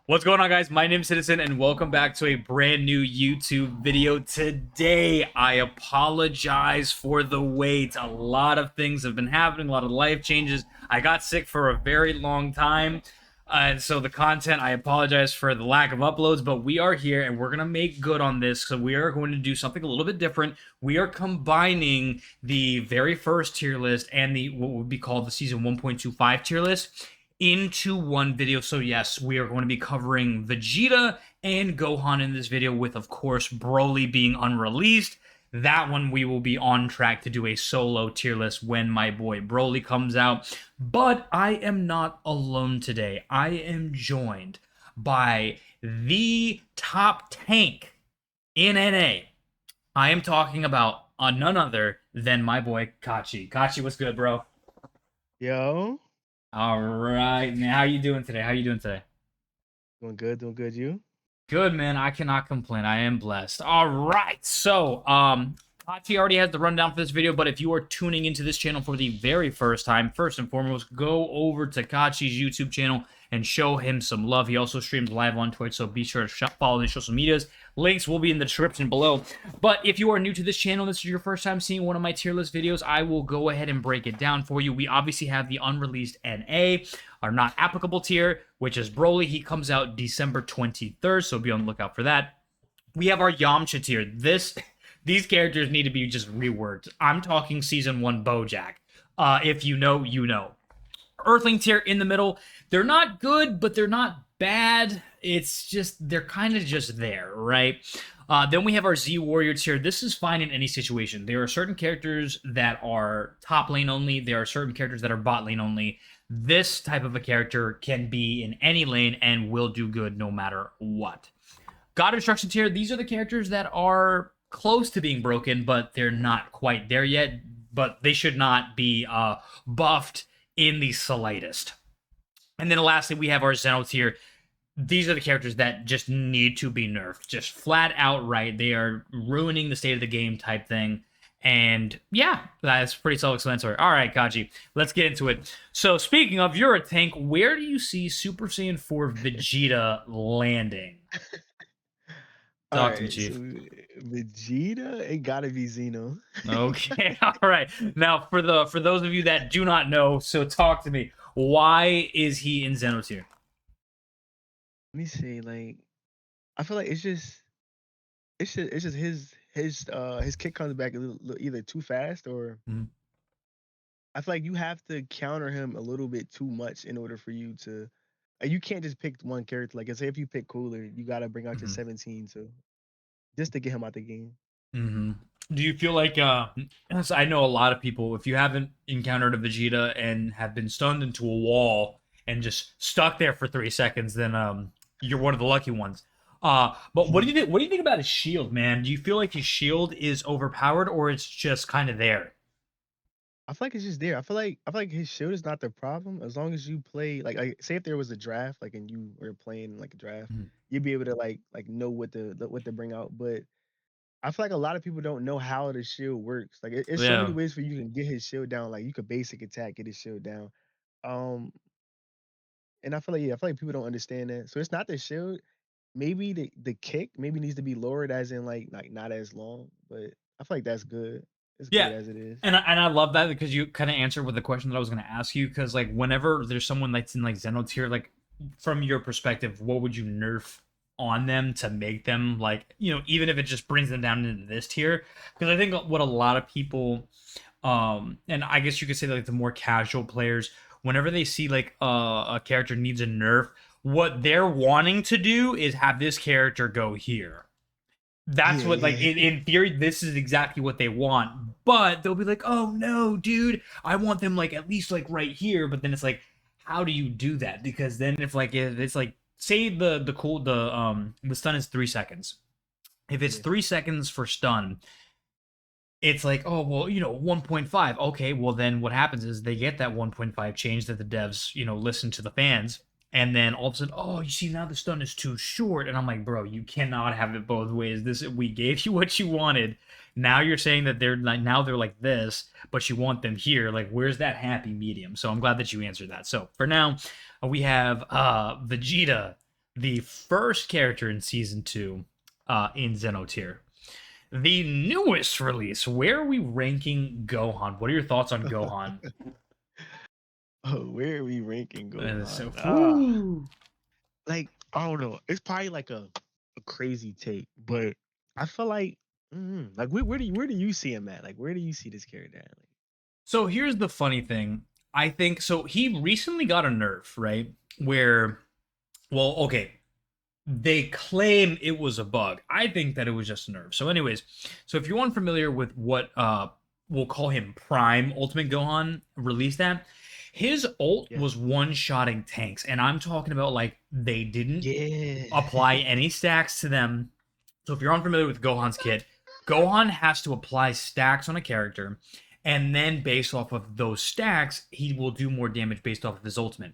What's going on, guys? My name's Citizen, and welcome back to a brand new YouTube video. Today, I apologize for the wait. A lot of things have been happening, a lot of life changes. I got sick for a very long time, and so the content, I apologize for the lack of uploads, but we are here, and we're going to make good on this. So we are going to do something a little bit different. We are combining the very first tier list and the what would be called the Season 1.25 tier list into one video. So yes, we are going to be covering Vegeta and Gohan in this video, with of course Broly being unreleased. That one we will be on track to do a solo tier list when my boy Broly comes out. But I am not alone today. I am joined by the top tank in NA. I am talking about none other than my boy Katxchi. Katxchi, what's good, bro? Yo, All right, man. How you doing today? How you doing today? doing good, doing good. You? Good, man. I cannot complain. I am blessed. All right. So, Katxchi already has the rundown for this video, but if you are tuning into this channel for the very first time, first and foremost, go over to Katxchi's YouTube channel and show him some love. He also streams live on Twitch, so be sure to follow his social medias. Links will be in the description below. But if you are new to this channel, this is your first time seeing one of my tier list videos, I will go ahead and break it down for you. We obviously have the unreleased NA, our not applicable tier, which is Broly. He comes out December 23rd, so be on the lookout for that. We have our Yamcha tier. These characters need to be just reworked. I'm talking Season 1 Bojack. If you know, you know. Earthling tier in the middle. They're not good, but they're not bad. It's just, they're kind of just there, right? Then we have our Z Warrior tier. This is fine in any situation. There are certain characters that are top lane only. There are certain characters that are bot lane only. This type of a character can be in any lane and will do good no matter what. God Instruction tier. These are the characters that are close to being broken, but they're not quite there yet. But they should not be buffed in the slightest. And then lastly, we have our Zeno tier. These are the characters that just need to be nerfed. Just flat out right. They are ruining the state of the game type thing. And yeah, that's pretty self-explanatory. All right, Katxchi, let's get into it. So speaking of, you're a tank. Where do you see Super Saiyan 4 Vegeta landing? All Talk to me, right, so Chief. Vegeta, it gotta be Zeno. Okay, all right. Now, for those of you that do not know, so talk to me. Why is he in Zeno tier? Let me see, like, I feel like it's just his kick comes back a little either too fast or Mhm. I feel like you have to counter him a little bit too much in order for you to. You can't just pick one character. Like, say if you pick Cooler, you gotta bring out your Mhm. 17 to just to get him out the game. Mm-hmm. Do you feel like so I know a lot of people, if you haven't encountered a Vegeta and have been stunned into a wall and just stuck there for 3 seconds, then you're one of the lucky ones. But what do you think? What do you think about his shield, man? Do you feel like his shield is overpowered, or it's just kind of there? I feel like it's just there. I feel like his shield is not the problem as long as you play like say if there was a draft like and you were playing like a draft, Mhm. you'd be able to like know what to bring out. But I feel like a lot of people don't know how the shield works. Like it's so many Yeah. ways for you can get his shield down. Like you could basic attack, get his shield down. Um, and I feel like people don't understand that. So it's not the shield. Maybe the kick maybe needs to be lowered as in like not as long. But I feel like that's good. It's Yeah. good as it is. And I love that because you kind of answered with the question that I was going to ask you. Because like whenever there's someone that's in like Zeno tier, like from your perspective, what would you nerf on them to make them like, even if it just brings them down into this tier? Because I think what a lot of people, and I guess you could say like the more casual players, whenever they see like a character needs a nerf, what they're wanting to do is have this character go here. That's Yeah, what, like, yeah. in theory, this is exactly what they want. But they'll be like, oh no, dude, I want them like at least like right here. But then it's like, how do you do that? Because then if it's like, say the stun is 3 seconds. If it's Yeah. 3 seconds for stun, it's like, oh well, 1.5. Okay, well then what happens is they get that 1.5 change that the devs, listen to the fans, and then all of a sudden, oh, you see, now the stun is too short. And I'm like, bro, you cannot have it both ways. We gave you what you wanted. Now you're saying that they're like this, but you want them here. Like, where's that happy medium? So I'm glad that you answered that. So for now, we have Vegeta the first character in season 2 in Zeno tier. The newest release. Where are we ranking Gohan? What are your thoughts on Gohan? Oh, where are we ranking So, Gohan? whew. Like I don't know. It's probably like a crazy take, but I feel like like where do you see him at? Like where do you see this character at? Like, So here's the funny thing. I think so. He recently got a nerf, right? Where, well, okay, they claim it was a bug. I think that it was just a nerf. So, anyways, so if you're unfamiliar with what we'll call him Prime Ultimate Gohan released that, his ult yeah, was one-shotting tanks, and I'm talking about like they didn't yeah, apply any stacks to them. So if you're unfamiliar with Gohan's kit, Gohan has to apply stacks on a character, and then based off of those stacks, he will do more damage based off of his ultimate.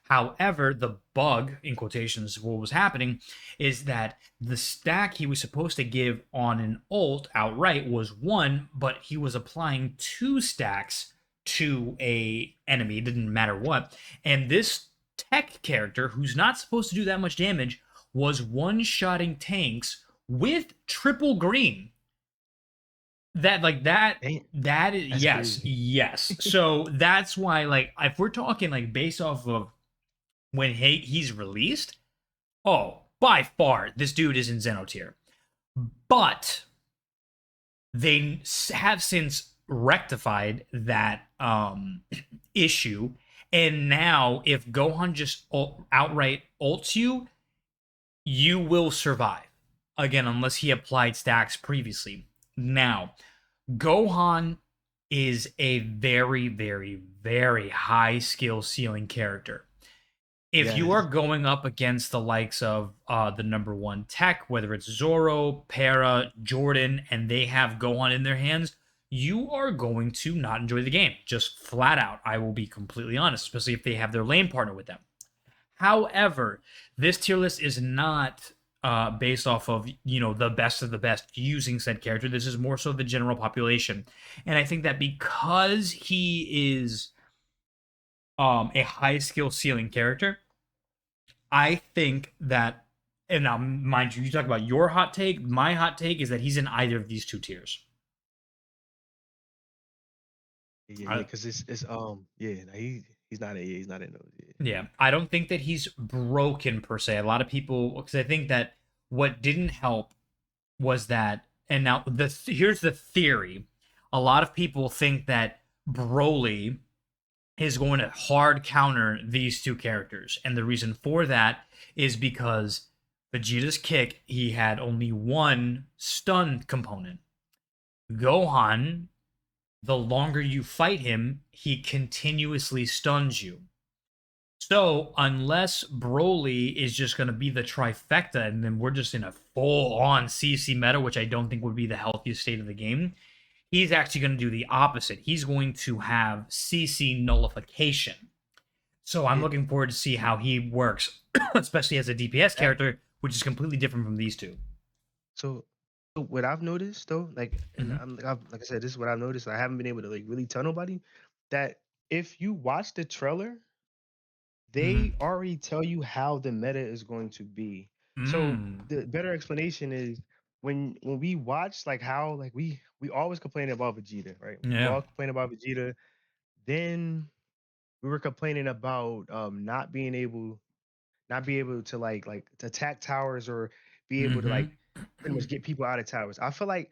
However, the bug, in quotations, what was happening is that the stack he was supposed to give on an ult outright was one, but he was applying two stacks to a enemy. It didn't matter what. And this tech character, who's not supposed to do that much damage, was one-shotting tanks with triple green. That like that Damn, that is that's yes, crazy. yes. So that's why like if we're talking like based off of when he's released, oh, by far this dude is in Zeno tier. But they have since rectified that issue, and now if Gohan just outright ults you, you will survive. Again, unless he applied stacks previously. Now, Gohan is a very, very, very high skill ceiling character. If you are Yes. going up against the likes of the number one tech, whether it's Zoro, Para, Jordan, and they have Gohan in their hands, you are going to not enjoy the game. Just flat out. I will be completely honest, especially if they have their lane partner with them. However, this tier list is not based off of the best of the best using said character. This is more so the general population, and I think that because he is a high skill ceiling character, I think that, and now mind you, you talk about your hot take. My hot take is that he's in either of these two tiers. Yeah, yeah, I, because it's yeah, nah, he's not he's not in those. Yeah. Yeah, I don't think that he's broken per se. A lot of people, because I think that what didn't help was that, and now here's the theory. A lot of people think that Broly is going to hard counter these two characters, and the reason for that is because Vegeta's kick, he had only one stun component. Gohan, the longer you fight him, he continuously stuns you. So unless Broly is just going to be the trifecta, and then we're just in a full-on CC meta, which I don't think would be the healthiest state of the game, he's actually going to do the opposite. He's going to have CC nullification. So I'm Yeah. looking forward to see how he works, especially as a DPS That character, which is completely different from these two. so so what I've noticed though, like, and Mm-hmm. like I said, this is what I've noticed. I haven't been able to like really tell nobody that if you watch the trailer, Mm-hmm. they already tell you how the meta is going to be. So Mm. the better explanation is when we watch like how like we always complain about Vegeta, right? We Yeah. all complain about Vegeta. Then we were complaining about not be able to like to attack towers or be able to like Mm-hmm. pretty much get people out of towers. I feel like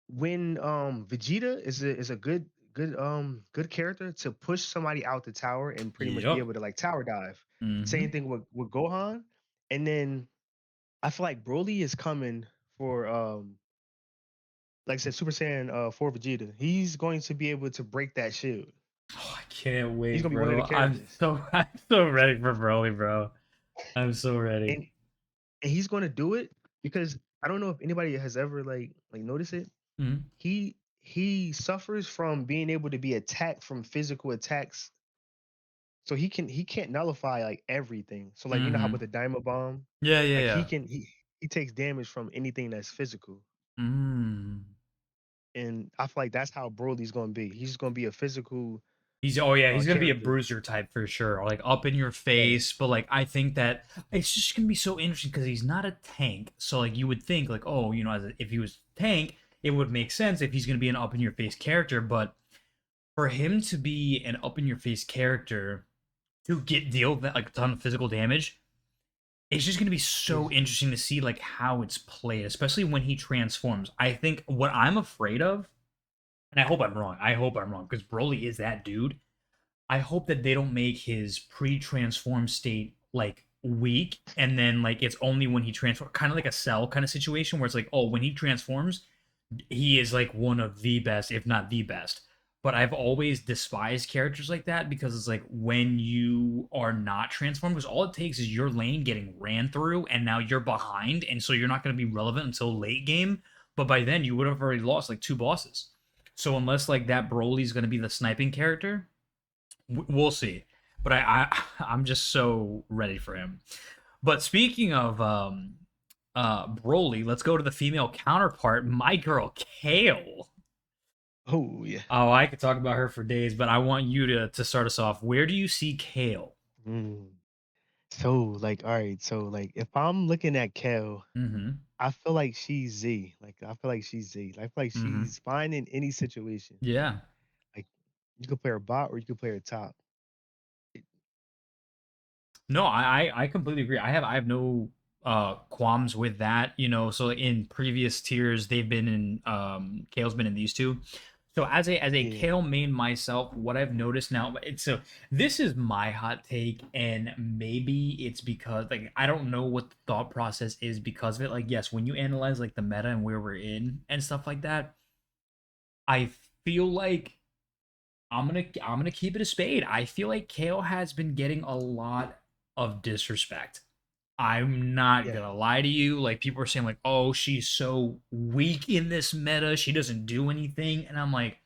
when Vegeta is a good character to push somebody out the tower and pretty much be Yep. able to like tower dive. Mm-hmm. Same thing with Gohan. And then I feel like Broly is coming for like I said, Super Saiyan 4 Vegeta. He's going to be able to break that shield. Oh, I can't He's wait, gonna be one of the bro. characters. I'm so ready for Broly, bro. I'm so ready. And and he's gonna do it because I don't know if anybody has ever like noticed it. Mm-hmm. He suffers from being able to be attacked from physical attacks. So he can't nullify like everything. So like you know how Mm-hmm. with the Diamond Bomb, Yeah, yeah, like yeah. he takes damage from anything that's physical. Mm. And I feel like that's how Broly's gonna be. He's gonna be a physical He's oh yeah, he's gonna be a character. bruiser type for sure, like up in your Yes. face. But like I think that it's just gonna be so interesting because he's not a tank. So like you would think like oh if he was tank, it would make sense if he's gonna be an up in your face character. But for him to be an up in your face character to deal that like a ton of physical damage, it's just gonna be so Is interesting to see like how it's played, especially when he transforms. I think what I'm afraid of, and I hope I'm wrong. I hope I'm wrong because Broly is that dude. I hope that they don't make his pre-transform state like weak, and then like it's only when he transforms, kind of like a Cell kind of situation where it's like, oh, when he transforms, he is like one of the best, if not the best. But I've always despised characters like that because it's like when you are not transformed, because all it takes is your lane getting ran through, and now you're behind, and so you're not going to be relevant until late game. But by then, you would have already lost like two bosses. So unless like that Broly's going to be the sniping character, we'll see. But I'm just so ready for him. But speaking of Broly, let's go to the female counterpart, my girl Kale. oh yeah. Oh, I could talk about her for days, but I want you to start us off. Where do you see Kale? Mm. So like, all right. So like, if I'm looking at Kel, Mm-hmm. I feel like she's Z. Like I feel like she's Z. I feel like Mm-hmm. she's fine in any situation. Yeah. Like you could play her bot or you could play her top. It- No, I completely agree. I have no qualms with that. So in previous tiers, they've been in Kale's been in these two. So as a yeah, Kale main myself, what I've noticed now, so this is my hot take, and maybe it's because like I don't know what the thought process is because of it. Like, yes, when you analyze like the meta and where we're in and stuff like that, I feel like I'm gonna keep it a spade. I feel like Kale has been getting a lot of disrespect. I'm not yeah, gonna lie to you. Like people are saying, like, oh, she's so weak in this meta. She doesn't do anything. And I'm like,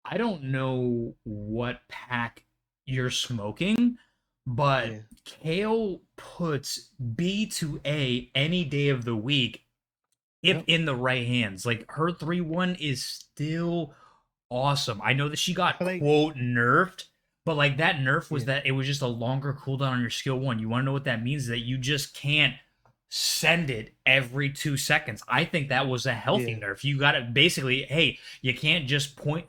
I don't know what pack you're smoking, but yeah. Kale puts B to A any day of the week if Yep. in the right hands. Like her 3-1 is still awesome. I know that she I got feel like quote nerfed, but like that nerf was yeah, that it was just a longer cooldown on your skill one. You want to know what that means? That you just can't send it every 2 seconds. I think that was a healthy yeah, nerf. You got to basically, hey, you can't just point,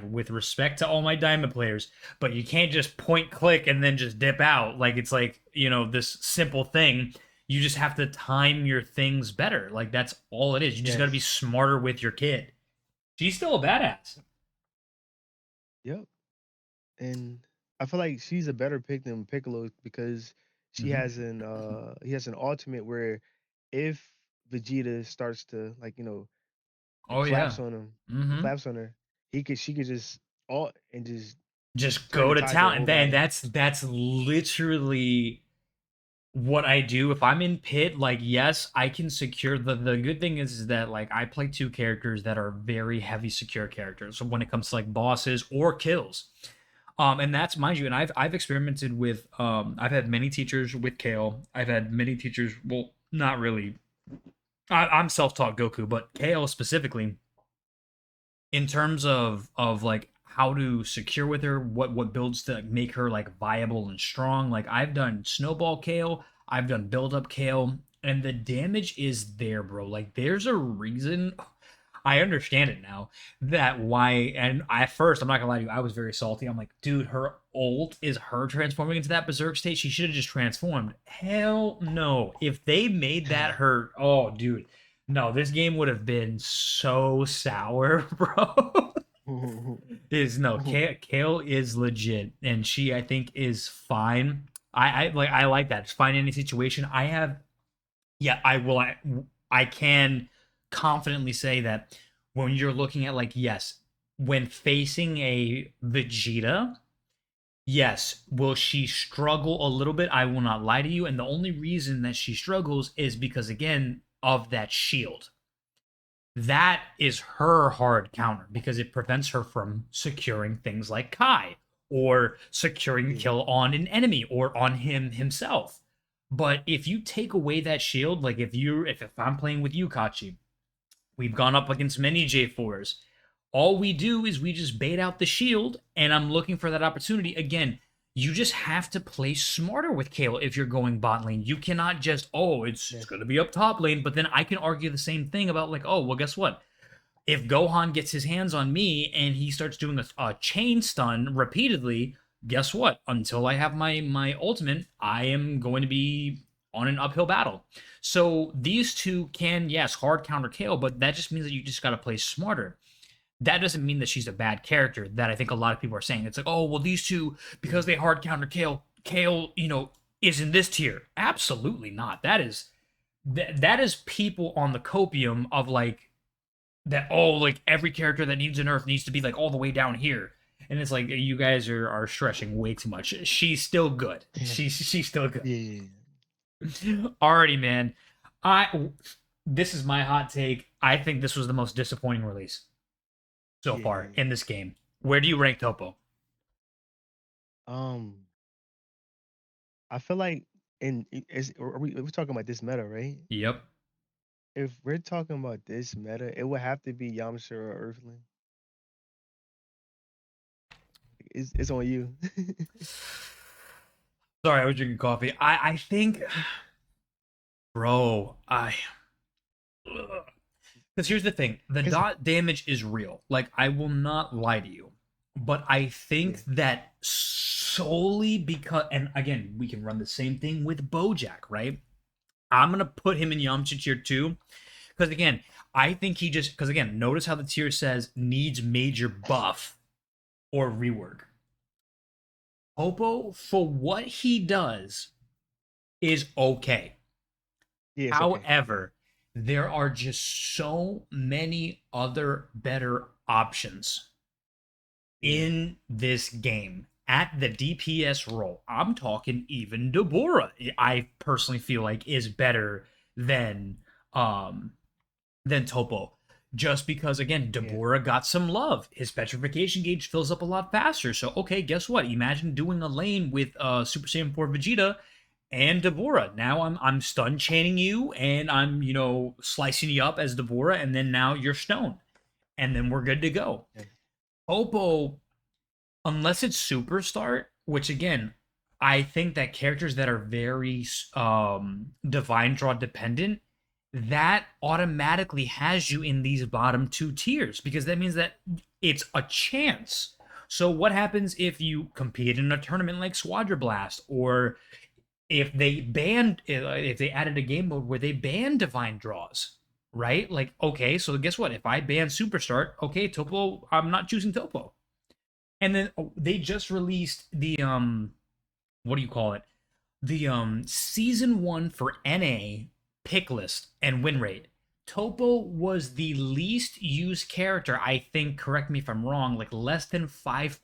with respect to all my diamond players, but you can't just point click and then just dip out. Like it's like, this simple thing. You just have to time your things better. Like that's all it is. You just got to be yes, smarter with your kid. She's still a badass. yep. And I feel like she's a better pick than Piccolo because she Mm-hmm. has an he has an ultimate where if Vegeta starts to like Oh yeah. Mm-hmm. claps on her, she could just alt and just Just turn go the to tide to her town, and whole then body. that's literally what I do if I'm in pit. Like, yes, I can secure the good thing is that like I play two characters that are very heavy secure characters. So when it comes to like bosses or kills, and that's mind you, and I've experimented with I've had many teachers with Kale. I've had many teachers. Well, not really. I'm self-taught Goku, but Kale specifically in terms of like how to secure with her, what builds to make her like viable and strong. Like I've done snowball Kale, I've done build up Kale, and the damage is there, bro. Like there's a reason. I understand it now that why. And at first, I'm not gonna lie to you, I was very salty. I'm like, dude, her ult is her transforming into that berserk state. She should have just transformed. Hell no. If they made that her, oh, dude, no, this game would have been so sour, bro. Is no Kale is legit, and she I think is fine. I like that. It's fine in any situation. I have yeah, I can confidently say that when you're looking at like yes, when facing a Vegeta, yes, will she struggle a little bit? I will not lie to you, and the only reason that she struggles is because again of that shield. That is her hard counter because it prevents her from securing things like Kai or securing a Yeah, kill on an enemy or on him himself. But if you take away that shield, like if I'm playing with you, Katxchi, we've gone up against many J4s. All we do is we just bait out the shield, and I'm looking for that opportunity. Again, you just have to play smarter with Kale if you're going bot lane. You cannot just, oh, it's Yes. going to be up top lane, but then I can argue the same thing about, like, oh, well, guess what? If Gohan gets his hands on me and he starts doing a chain stun repeatedly, guess what? Until I have my ultimate, I am going to be on an uphill battle. So these two can, yes, hard counter Kale, but that just means that you just got to play smarter. That doesn't mean that she's a bad character. That I think a lot of people are saying. It's like, oh, well, these two, because Yeah. they hard counter Kale, Kale, is in this tier. Absolutely not. That is people on the copium of like that. Oh, like every character that needs a nerf needs to be like all the way down here. And it's like you guys are stretching way too much. She's still good. She's still good. Yeah. Alrighty, man. I This is my hot take. I think this was the most disappointing release so far Yeah. in this game. Where do you rank Topo? Um, I feel like we're talking about this meta, right? Yep. If we're talking about this meta, it would have to be Yamcha or Earthling. It's on you. Sorry, I was drinking coffee. I think, bro, because here's the thing: the Cause dot damage is real. Like I will not lie to you, but I yeah, think that solely because, and again, we can run the same thing with BoJack, right? I'm gonna put him in Yamcha tier 2 because again, I think he just because again, notice how the tier says needs major buff or rework. Popo, for what he does, is okay. yeah, it's okay. Yeah, However, there are just so many other better options yeah, in this game at the DPS role. I'm talking even Deborah. I personally feel like is better than um Topo. Just because again, yeah, Deborah got some love. His petrification gauge fills up a lot faster. So okay, guess what? Imagine doing a lane with Super Saiyan 4 Vegeta and Deborah. Now I'm stun chaining you and I'm, slicing you up as Deborah, and then now you're stone. And then we're good to go. yeah, Oppo, unless it's super start, which again, I think that characters that are very divine draw dependent, that automatically has you in these bottom two tiers because that means that it's a chance. So what happens if you compete in a tournament like Squadra Blast, or if they added a game mode where they ban divine draws, right? Like, okay, so guess what? If I ban Superstart, okay, Topo, I'm not choosing Topo. And then they just released the what do you call it? The season 1 for NA pick list and win rate. Topo was the least used character, I think, correct me if I'm wrong, like less than 5%.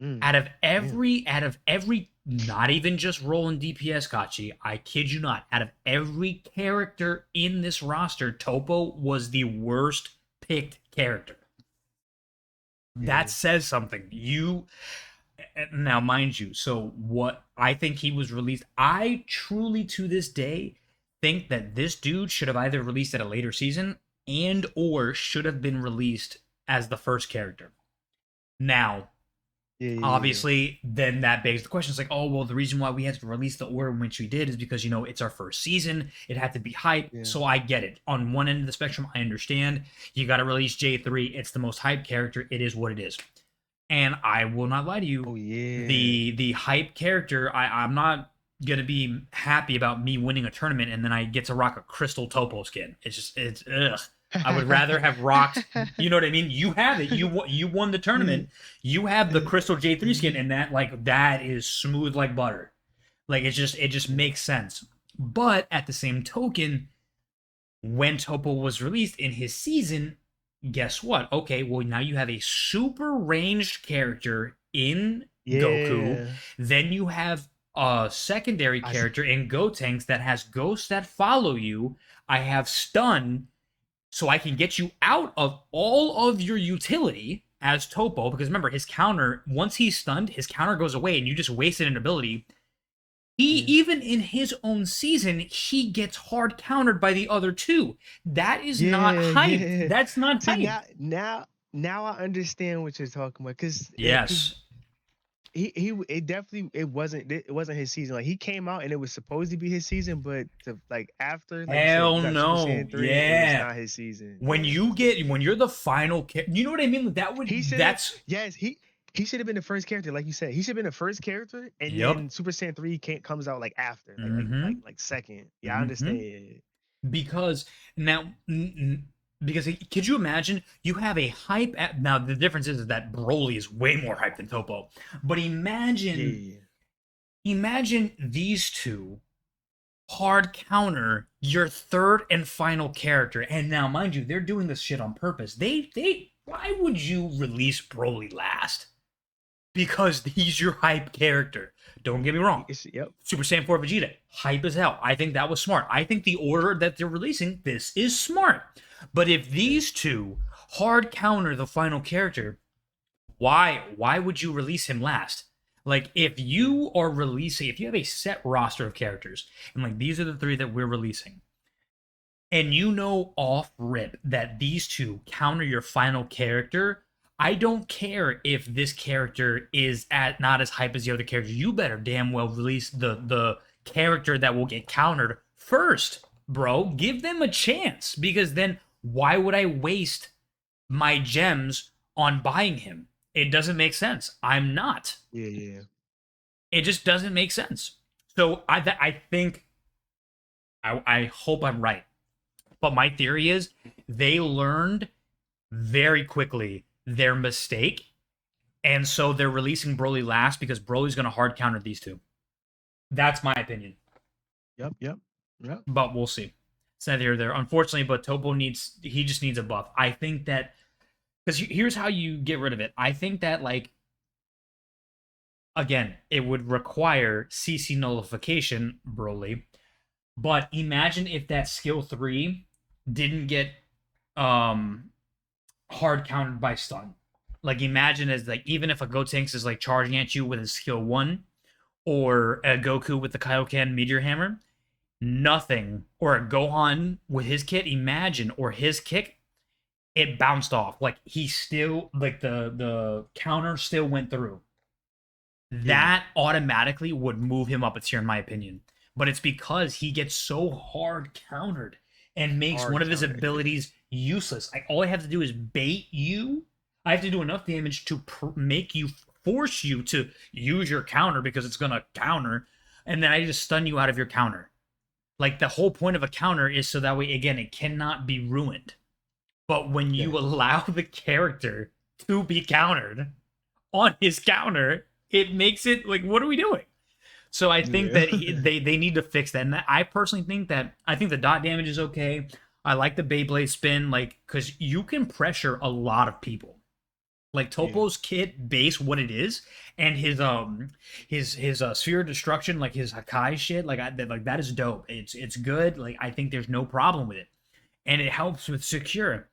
mm, damn, Out of every not even just rolling DPS, Katxchi, I kid you not, out of every character in this roster, Topo was the worst picked character. That yeah, says something. You now, mind you, so what I think he was released, I truly to this day think that this dude should have either released at a later season and or should have been released as the first character. Now, yeah, yeah, obviously, then that begs the question. It's like, oh, well, the reason why we had to release the order in which we did is because, it's our first season. It had to be hype. yeah, So I get it. On one end of the spectrum, I understand. You got to release J3. It's the most hyped character. It is what it is. And I will not lie to you, oh yeah, the hype character, I'm not gonna be happy about me winning a tournament and then I get to rock a crystal Topo skin. It's ugh. I would rather have rocked. You know what I mean? You have it. You won the tournament. You have the crystal J3 skin, and that is smooth like butter. Like it just yeah, makes sense. But at the same token, when Topo was released in his season, guess what? Okay, well, now you have a super ranged character in Goku. yeah. Then you have a secondary I s- character in Gotenks that has ghosts that follow you. I have stun, so I can get you out of all of your utility as Topo. Because remember, his counter, once he's stunned, his counter goes away and you just wasted an ability. He Yeah. even in his own season, he gets hard countered by the other two. That is not Yeah, hyped. yeah. That's not See, hyped. now I understand what you're talking about, cause Yes. it definitely it wasn't his season. Like, he came out and it was supposed to be his season, but like, after, like you said, Hell you got Super no. Saiyan 3, it was Yeah. not his season. When Yeah. you get when you're the final you know what I mean? Like, He should have that's yes, he should have been the first character, like you said. He should have been the first character, and yep. then Super Saiyan 3 can't comes out, like, after, Mm-hmm. second. Yeah, I Mm-hmm. understand. Yeah. Because now because could you imagine you have a hype now the difference is that Broly is way more hype than Topo. But Yeah, imagine yeah, yeah. imagine these two hard counter your third and final character. And now, mind you, they're doing this shit on purpose. Why would you release Broly last? Because he's your hype character. Don't get me wrong. Yep. Super Saiyan 4 Vegeta, hype as hell. I think that was smart. I think the order that they're releasing this is smart. But if Yeah. these two hard counter the final character, why would you release him last? Like if Yeah. you are releasing, if you have a set roster of characters, and like these are the three that we're releasing, and you know off rip that these two counter your final character, I don't care if this character is at not as hype as the other characters. You better damn well release the character that will get countered first, bro. Give them a chance because then why would I waste my gems on buying him? It doesn't make sense. I'm not. Yeah, yeah. It just doesn't make sense. So I think I hope I'm right. But my theory is they learned very quickly their mistake. And so they're releasing Broly last because Broly's going to hard counter these two. That's my opinion. Yep, yep. Yep. But we'll see. It's neither here or there. Unfortunately, but Topo he just needs a buff. I think that, because here's how you get rid of it. I think that, like, again, it would require CC nullification, Broly. But imagine if that skill 3 didn't get um hard countered by stun. Like imagine as like even if a Gotenks is like charging at you with his skill 1 or a Goku with the Kaioken Meteor Hammer, nothing, or a Gohan with his kit, imagine, or his kick, it bounced off. Like he still like the counter still went through. Yeah. That automatically would move him up a tier in my opinion. But it's because he gets so hard countered and makes one Hard of his counter. abilities useless. All I have to do is bait you. I have to do enough damage to make you force you to use your counter because it's gonna counter, and then I just stun you out of your counter. Like the whole point of a counter is so that way again it cannot be ruined. But when Yeah. you allow the character to be countered on his counter, it makes it like what are we doing? So I think Yeah. that they need to fix that. And I personally think that I think the dot damage is okay. I like the Beyblade spin, like because you can pressure a lot of people. Like Yeah. Topo's kit base, what it is, and his sphere of destruction, like his Hakai shit, like that is dope. It's good. Like I think there's no problem with it, and it helps with secure.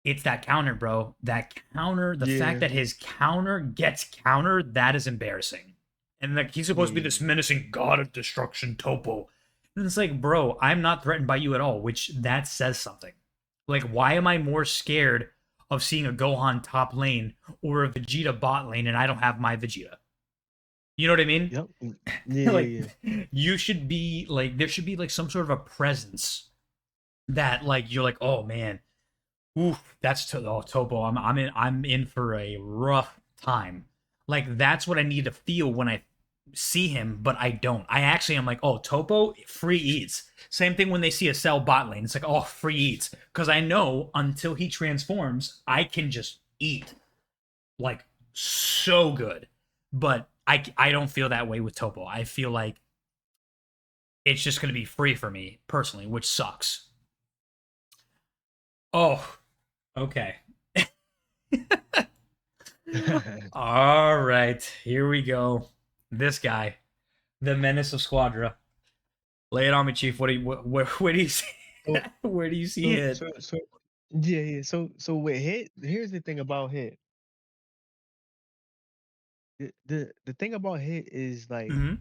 It's that counter, bro. That counter, the fact Yeah. that his counter gets countered, that is embarrassing. And like he's supposed to be this Yeah. menacing god of destruction, Topo. And it's like, bro, I'm not threatened by you at all, which that says something. Like, why am I more scared of seeing a Gohan top lane or a Vegeta bot lane and I don't have my Vegeta? You know what I mean? Yep. Yeah, Like, yeah, you should be like, there should be like some sort of a presence that like you're like, oh man, oof, that's Topo. I'm in for a rough time. Like that's what I need to feel when I see him, but I don't. I actually am like, oh, Topo, free eats. Same thing when they see a Cell bot lane. It's like, oh, free eats. Because I know until he transforms, I can just eat like so good. But I don't feel that way with Topo. I feel like it's just gonna be free for me personally, which sucks. Oh, okay. yeah. All right, here we go. This guy, the menace of Squadra. Lay it on me, Chief. What do you where do you see So where do you see so it? so so yeah, yeah. So with Hit, here's the thing about Hit. The thing about Hit is, like, Mm-hmm.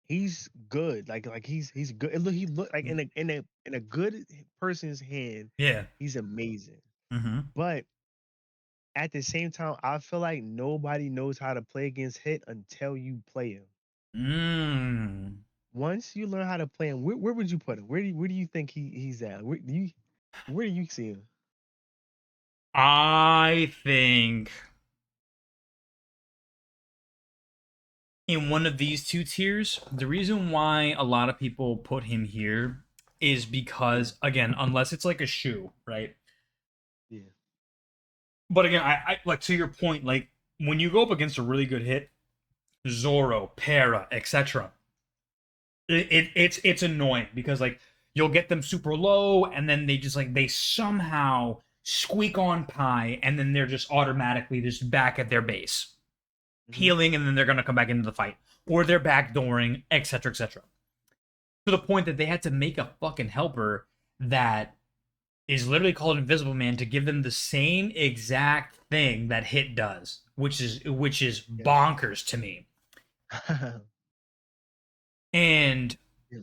he's good. He's good. And look, he look like in a good person's hand, Yeah. he's amazing. Mm-hmm. But at the same time, I feel like nobody knows how to play against Hit until you play him. Mm. Once you learn how to play him, where would you put him? Where do you think he's at? Where do you see him? I think in one of these two tiers, the reason why a lot of people put him here is Yeah, because, again, unless it's like a shoe, right? yeah, But again, I like to your point, like when you go up against a really good hit, Zoro, Para, etc. It's annoying because like you'll get them super low and then they just like they somehow squeak on pie and then they're just automatically just back at their base hmm healing and then they're gonna come back into the fight or they're backdooring etc to the point that they had to make a fucking helper that is literally called Invisible Man to give them the same exact thing that Hit does, which is yeah, bonkers to me. And yeah,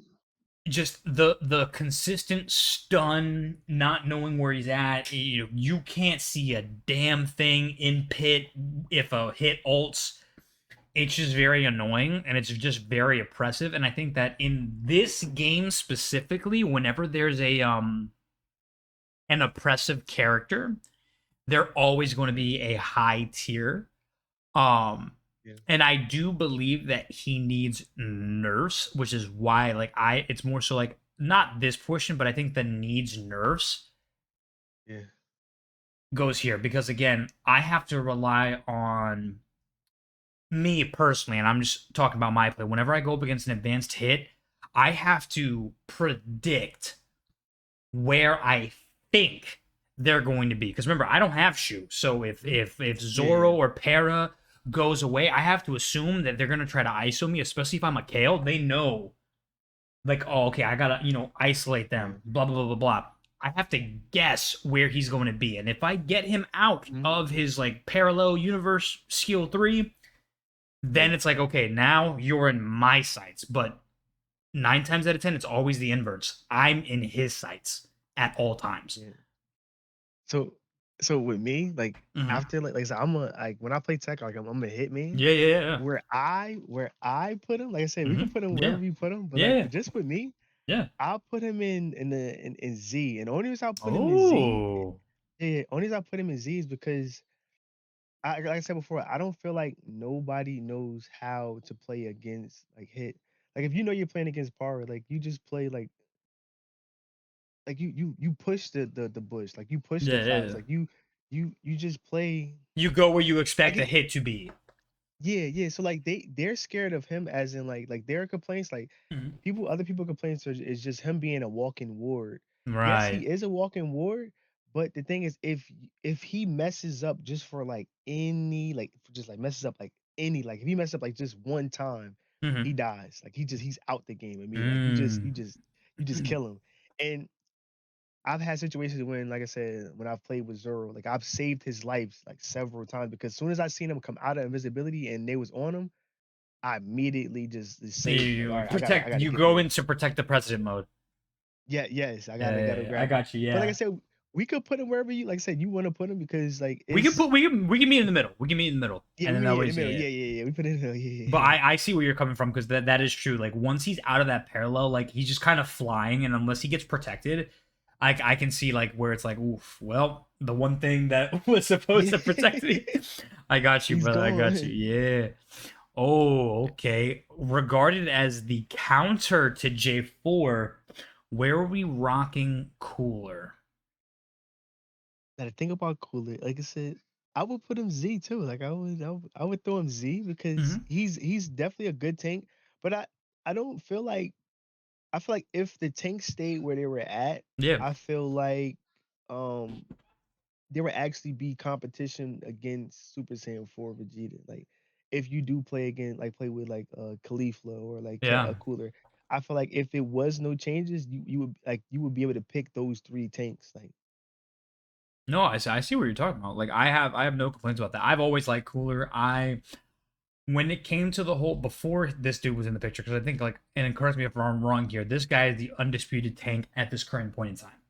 just the consistent stun, not knowing where he's at. You can't see a damn thing in pit if a Hit ults. It's just very annoying and it's just very oppressive. And I think that in this game specifically, whenever there's a an oppressive character, they're always going to be a high tier. Um, yeah, and I do believe that he needs nerfs, which is why like it's more so like not this portion, but I think the needs nerfs yeah. goes here because again, I have to rely on me personally, and I'm just talking about my play. Whenever I go up against an advanced hit, I have to predict where I think they're going to be. Because remember, I don't have Shu. So Mhm. if Yeah, Zoro or Para goes away, I have to assume that they're gonna try to ISO me, especially if I'm a Kale. They know like, oh, okay, I gotta, isolate yeah. them, blah blah blah blah blah. I have to guess where he's going to be. And if I get him out Mhm. of his like parallel universe skill 3, then Yeah, it's like, okay, now you're in my sights. But 9 times out of 10, it's always the inverse. I'm in his sights at all times. yeah. So so with me, like Mhm. after like I said, I'm a like when I play tech, like I'm a hitman. Yeah, yeah, yeah. Where I put him, like I said, we can Mhm. put him wherever Yeah. we put him, but like Yeah. just with me, Yeah. I'll put him in Z. And the only reason I put him in Z, Oh. yeah, only reason I put him in Z is because like I said before, I don't feel like nobody knows how to play against like hit. Like if you know you're playing against power, like you just play like you push the bush, like you push the Yeah, yeah, clouds, yeah. like you just play You go where you like expect the it, hit to be. yeah, yeah. So like they're scared of him as in like their complaints, like Mhm. other people complaints is just him being a walking ward. Yes, Right. he is a walking ward, but the thing is if he messes up just for like any like just like messes up like any like if he messes up like just one time, he Mhm. dies. Like he's out the game immediately. Like Mm. you just kill him. And I've had situations when, like I said, when I've played with Zoro, like I've saved his life like several times because as soon as I seen him come out of invisibility and they was on him, I immediately just saved him. Like, all You right, I protect. gotta You get go there. in to protect the president mode. Yeah, yes, I Yeah, gotta yeah, yeah. I grab him. got you. But like I Yeah. said, we could put him wherever you like I said you want to put him because like We can it's put we can meet in the middle. We can meet in the middle, yeah, and we then can that be in way, the yeah, middle. yeah. Yeah, yeah, yeah. We put it in the middle. Yeah, But yeah, yeah. I see where you're coming from because that is true. Like once he's out of that parallel, like he's just kind of flying, and unless he gets protected, I can see like where it's like, oof. Well, the one thing that was supposed Yeah. to protect me, I got you, He's brother. I got you. gone. Yeah. Oh, okay. Regarded as the counter to J4, where are we rocking cooler? Gotta think about Cooler. Like I said, I would put him Z too. Like I would throw him Z because Hmm. he's definitely a good tank. But I don't feel like I feel like if the tanks stayed where they were at, Yeah. I feel like um there would actually be competition against Super Saiyan 4 Vegeta. Like if you do play again, like play with like Caulifla or like Yeah. Cooler, I feel like if it was no changes, you would be able to pick those three tanks. Like No, I see what you're talking about. Like I have no complaints about that. I've always liked cooler. I when it came to the whole before this dude was in the picture, because I think like, and correct me if I'm wrong here, this guy is the undisputed tank at this current point in time,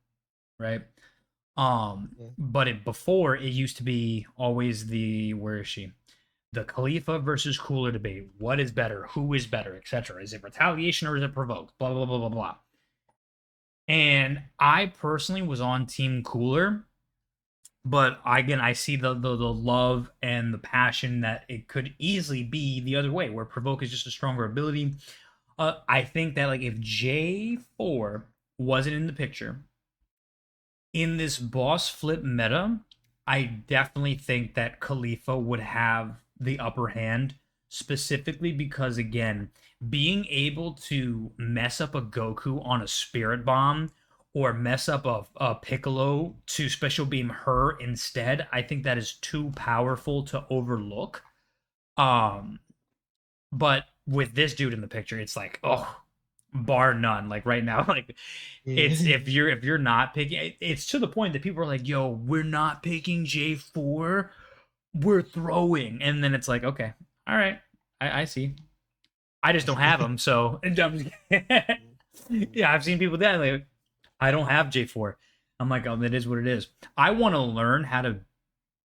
right? Yeah. But before it used to be always the where is she? The Khalifa versus Cooler debate. What is better? Who is better? Etc. Is it retaliation or is it provoked? Blah blah blah blah blah. And I personally was on Team Cooler, but again, I see the love and the passion that it could easily be the other way, where provoke is just a stronger ability. I think that like if J4 wasn't in the picture in this boss flip meta, I definitely think that Khalifa would have the upper hand, specifically because again, being able to mess up a Goku on a Spirit Bomb or mess up a Piccolo to special beam her instead, I think that is too powerful to overlook. Um, but with this dude in the picture, it's like, oh, bar none. Like right now, like it's Yeah. if you're not picking, it's to the point that people are like, yo, we're not picking J4, we're throwing, and then it's like, okay, all right, I see. I just don't have them, so yeah, I've seen people that like I don't have J4. I'm like, oh, that is what it is. I want to learn how to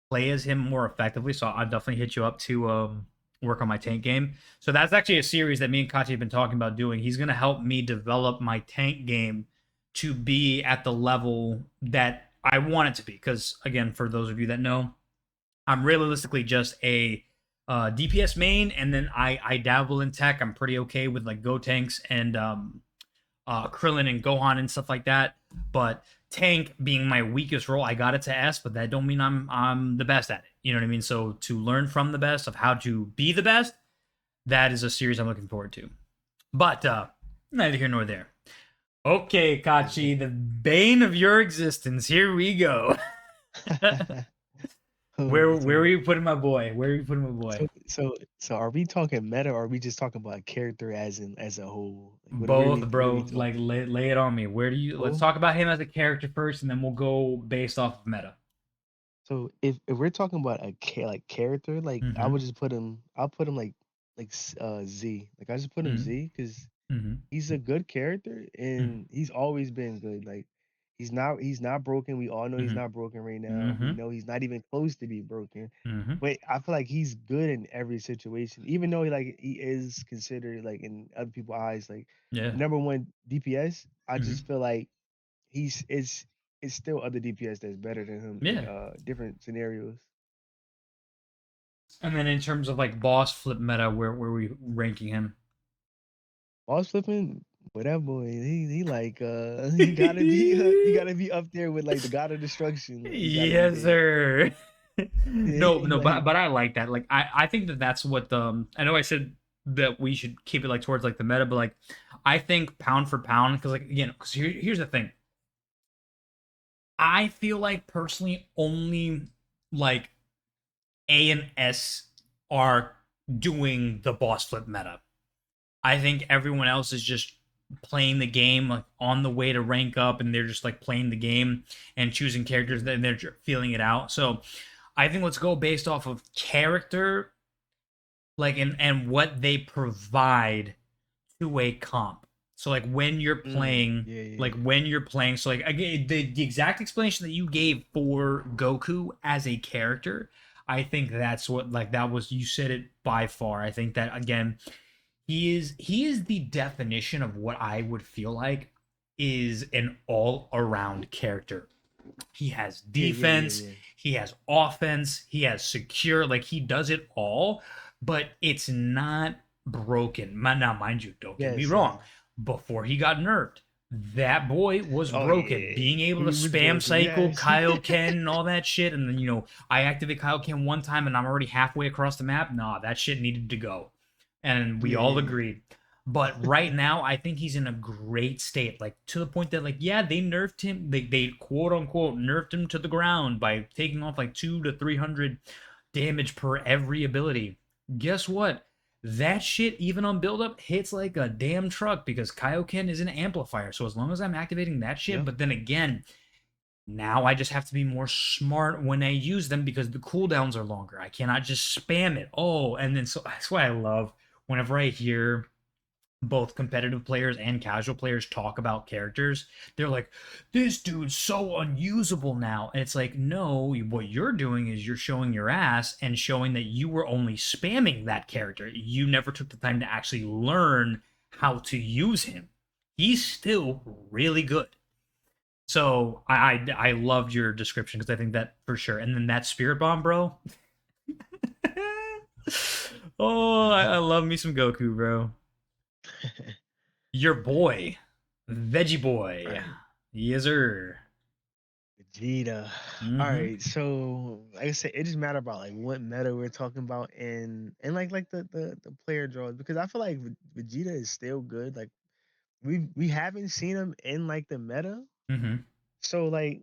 play as him more effectively. So I'll definitely hit you up to work on my tank game. So that's actually a series that me and Katxchi have been talking about doing. He's going to help me develop my tank game to be at the level that I want it to be. Because again, for those of you that know, I'm realistically just a DPS main, and then I dabble in tech. I'm pretty okay with like Go tanks and Krillin and Gohan and stuff like that. But tank being my weakest role, I got it to S, but that don't mean I'm the best at it. You know what I mean? So to learn from the best of how to be the best, that is a series I'm looking forward to. But neither here nor there. Okay, Katxchi, the bane of your existence. Here we go. Oh, Where are so you putting my boy? Where are you putting my boy? so are we talking meta or are we just talking about character as in as a whole? Like Both, what are we bro. Like talking? lay it on me. Where do you? Let's Oh, talk about him as a character first, and then we'll go based off of meta. so if we're talking about a like character, like I Mm-hmm. would just put him. I'll put him like Z. Like I just put him Mm-hmm. Z because Mm-hmm. he's a good character and he's always been good. Like he's not broken. We all know he's Mm-hmm. not broken right now. We Mm-hmm. know he's not even close to be broken. Mm-hmm. But I feel like he's good in every situation, even though he is considered like in other people's eyes like Yeah. the number one DPS. I Mm-hmm. just feel like he's it's still other DPS that's better than him in Yeah. different scenarios. And then in terms of like boss flip meta, where we ranking him? Boss flipping, whatever boy, he like he gotta be up there with like the God of Destruction. Like he gotta be Yes, there. sir. Yeah, No, no, like but I like that. Like I think that that's what the I know I said that we should keep it like towards like the meta, but like I think pound for pound because like again, because here's the thing. I feel like personally only like A and S are doing the boss flip meta. I think everyone else is just playing the game like on the way to rank up and they're just like playing the game and choosing characters and they're feeling it out. So I think let's go based off of character like and what they provide to a comp. So like when you're playing yeah, yeah, like yeah. when you're playing so like again the exact explanation that you gave for Goku as a character, I think that's what like that was you said it by far. I think that again he is the definition of what I would feel like is an all-around character. He has Yeah, yeah, yeah, defense, yeah. he has offense, he has secure, like he does it all, but it's not broken. Now, mind you, don't get me Yes, wrong. yes. Before he got nerfed, that boy was Oh broken. yeah, Being able to he was spam broken. cycle Yes. Kaioken and all that shit, and then I activate Kaioken one time and I'm already halfway across the map. Nah, that shit needed to go, and we Yeah, all yeah, agreed. But right now, I think he's in a great state, like to the point that, like, yeah, they nerfed him. They quote unquote nerfed him to the ground by taking off like 200 to 300 damage per every ability. Guess what? That shit, even on build up, hits like a damn truck because Kaioken is an amplifier. So as long as I'm activating that shit, yeah. but then again, Now I just have to be more smart when I use them because the cooldowns are longer. I cannot just spam it. Oh, and then so that's why I love whenever I hear both competitive players and casual players talk about characters, they're like, this dude's so unusable now. And it's like, no, what you're doing is you're showing your ass and showing that you were only spamming that character. You never took the time to actually learn how to use him. He's still really good. So I loved your description because I think that for sure. And then that spirit bomb, bro. Oh, I love me some Goku, bro. Your boy, Veggie Boy. Right. Yes, sir. Vegeta. All Mm-hmm. right, so like I said, it just matter about like what meta we're talking about and like the player draws because I feel like Vegeta is still good. Like we haven't seen him in like the meta, Mm-hmm. so like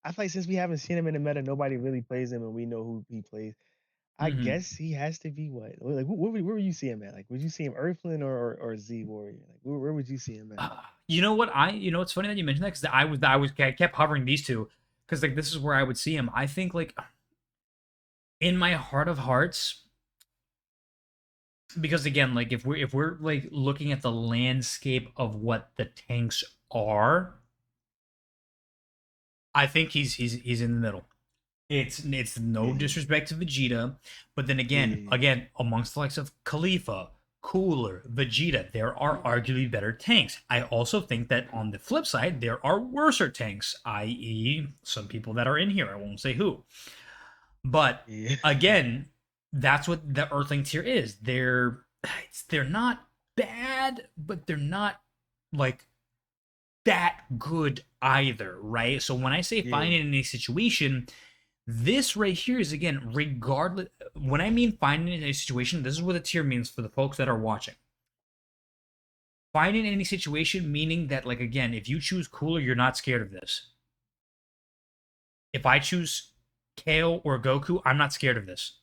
I feel like since we haven't seen him in the meta, nobody really plays him, and we know who he plays. I Mm-hmm. guess he has to be what? Like where would you see him at? Like would you see him Earthling or Z Warrior? Like where would you see him at? You know what? You know it's funny that you mentioned that because I kept hovering these two because like this is where I would see him. I think like in my heart of hearts, because again, like if we're like looking at the landscape of what the tanks are, I think he's in the middle. It's no Yeah, disrespect to Vegeta, but then yeah, again, yeah, again amongst the likes of Khalifa, Cooler, Vegeta, there are arguably better tanks. I also think that on the flip side, there are worser tanks, i.e., some people that are in here. I won't say who, but yeah, again, that's what the Earthling tier is. They're not bad, but they're not like that good either, right? So when I say yeah, find it in a situation, this right here is again, regardless. When I mean finding in a situation, this is what the tier means for the folks that are watching. Finding any situation, meaning that, like, again, if you choose Cooler, you're not scared of this. If I choose Kale or Goku, I'm not scared of this.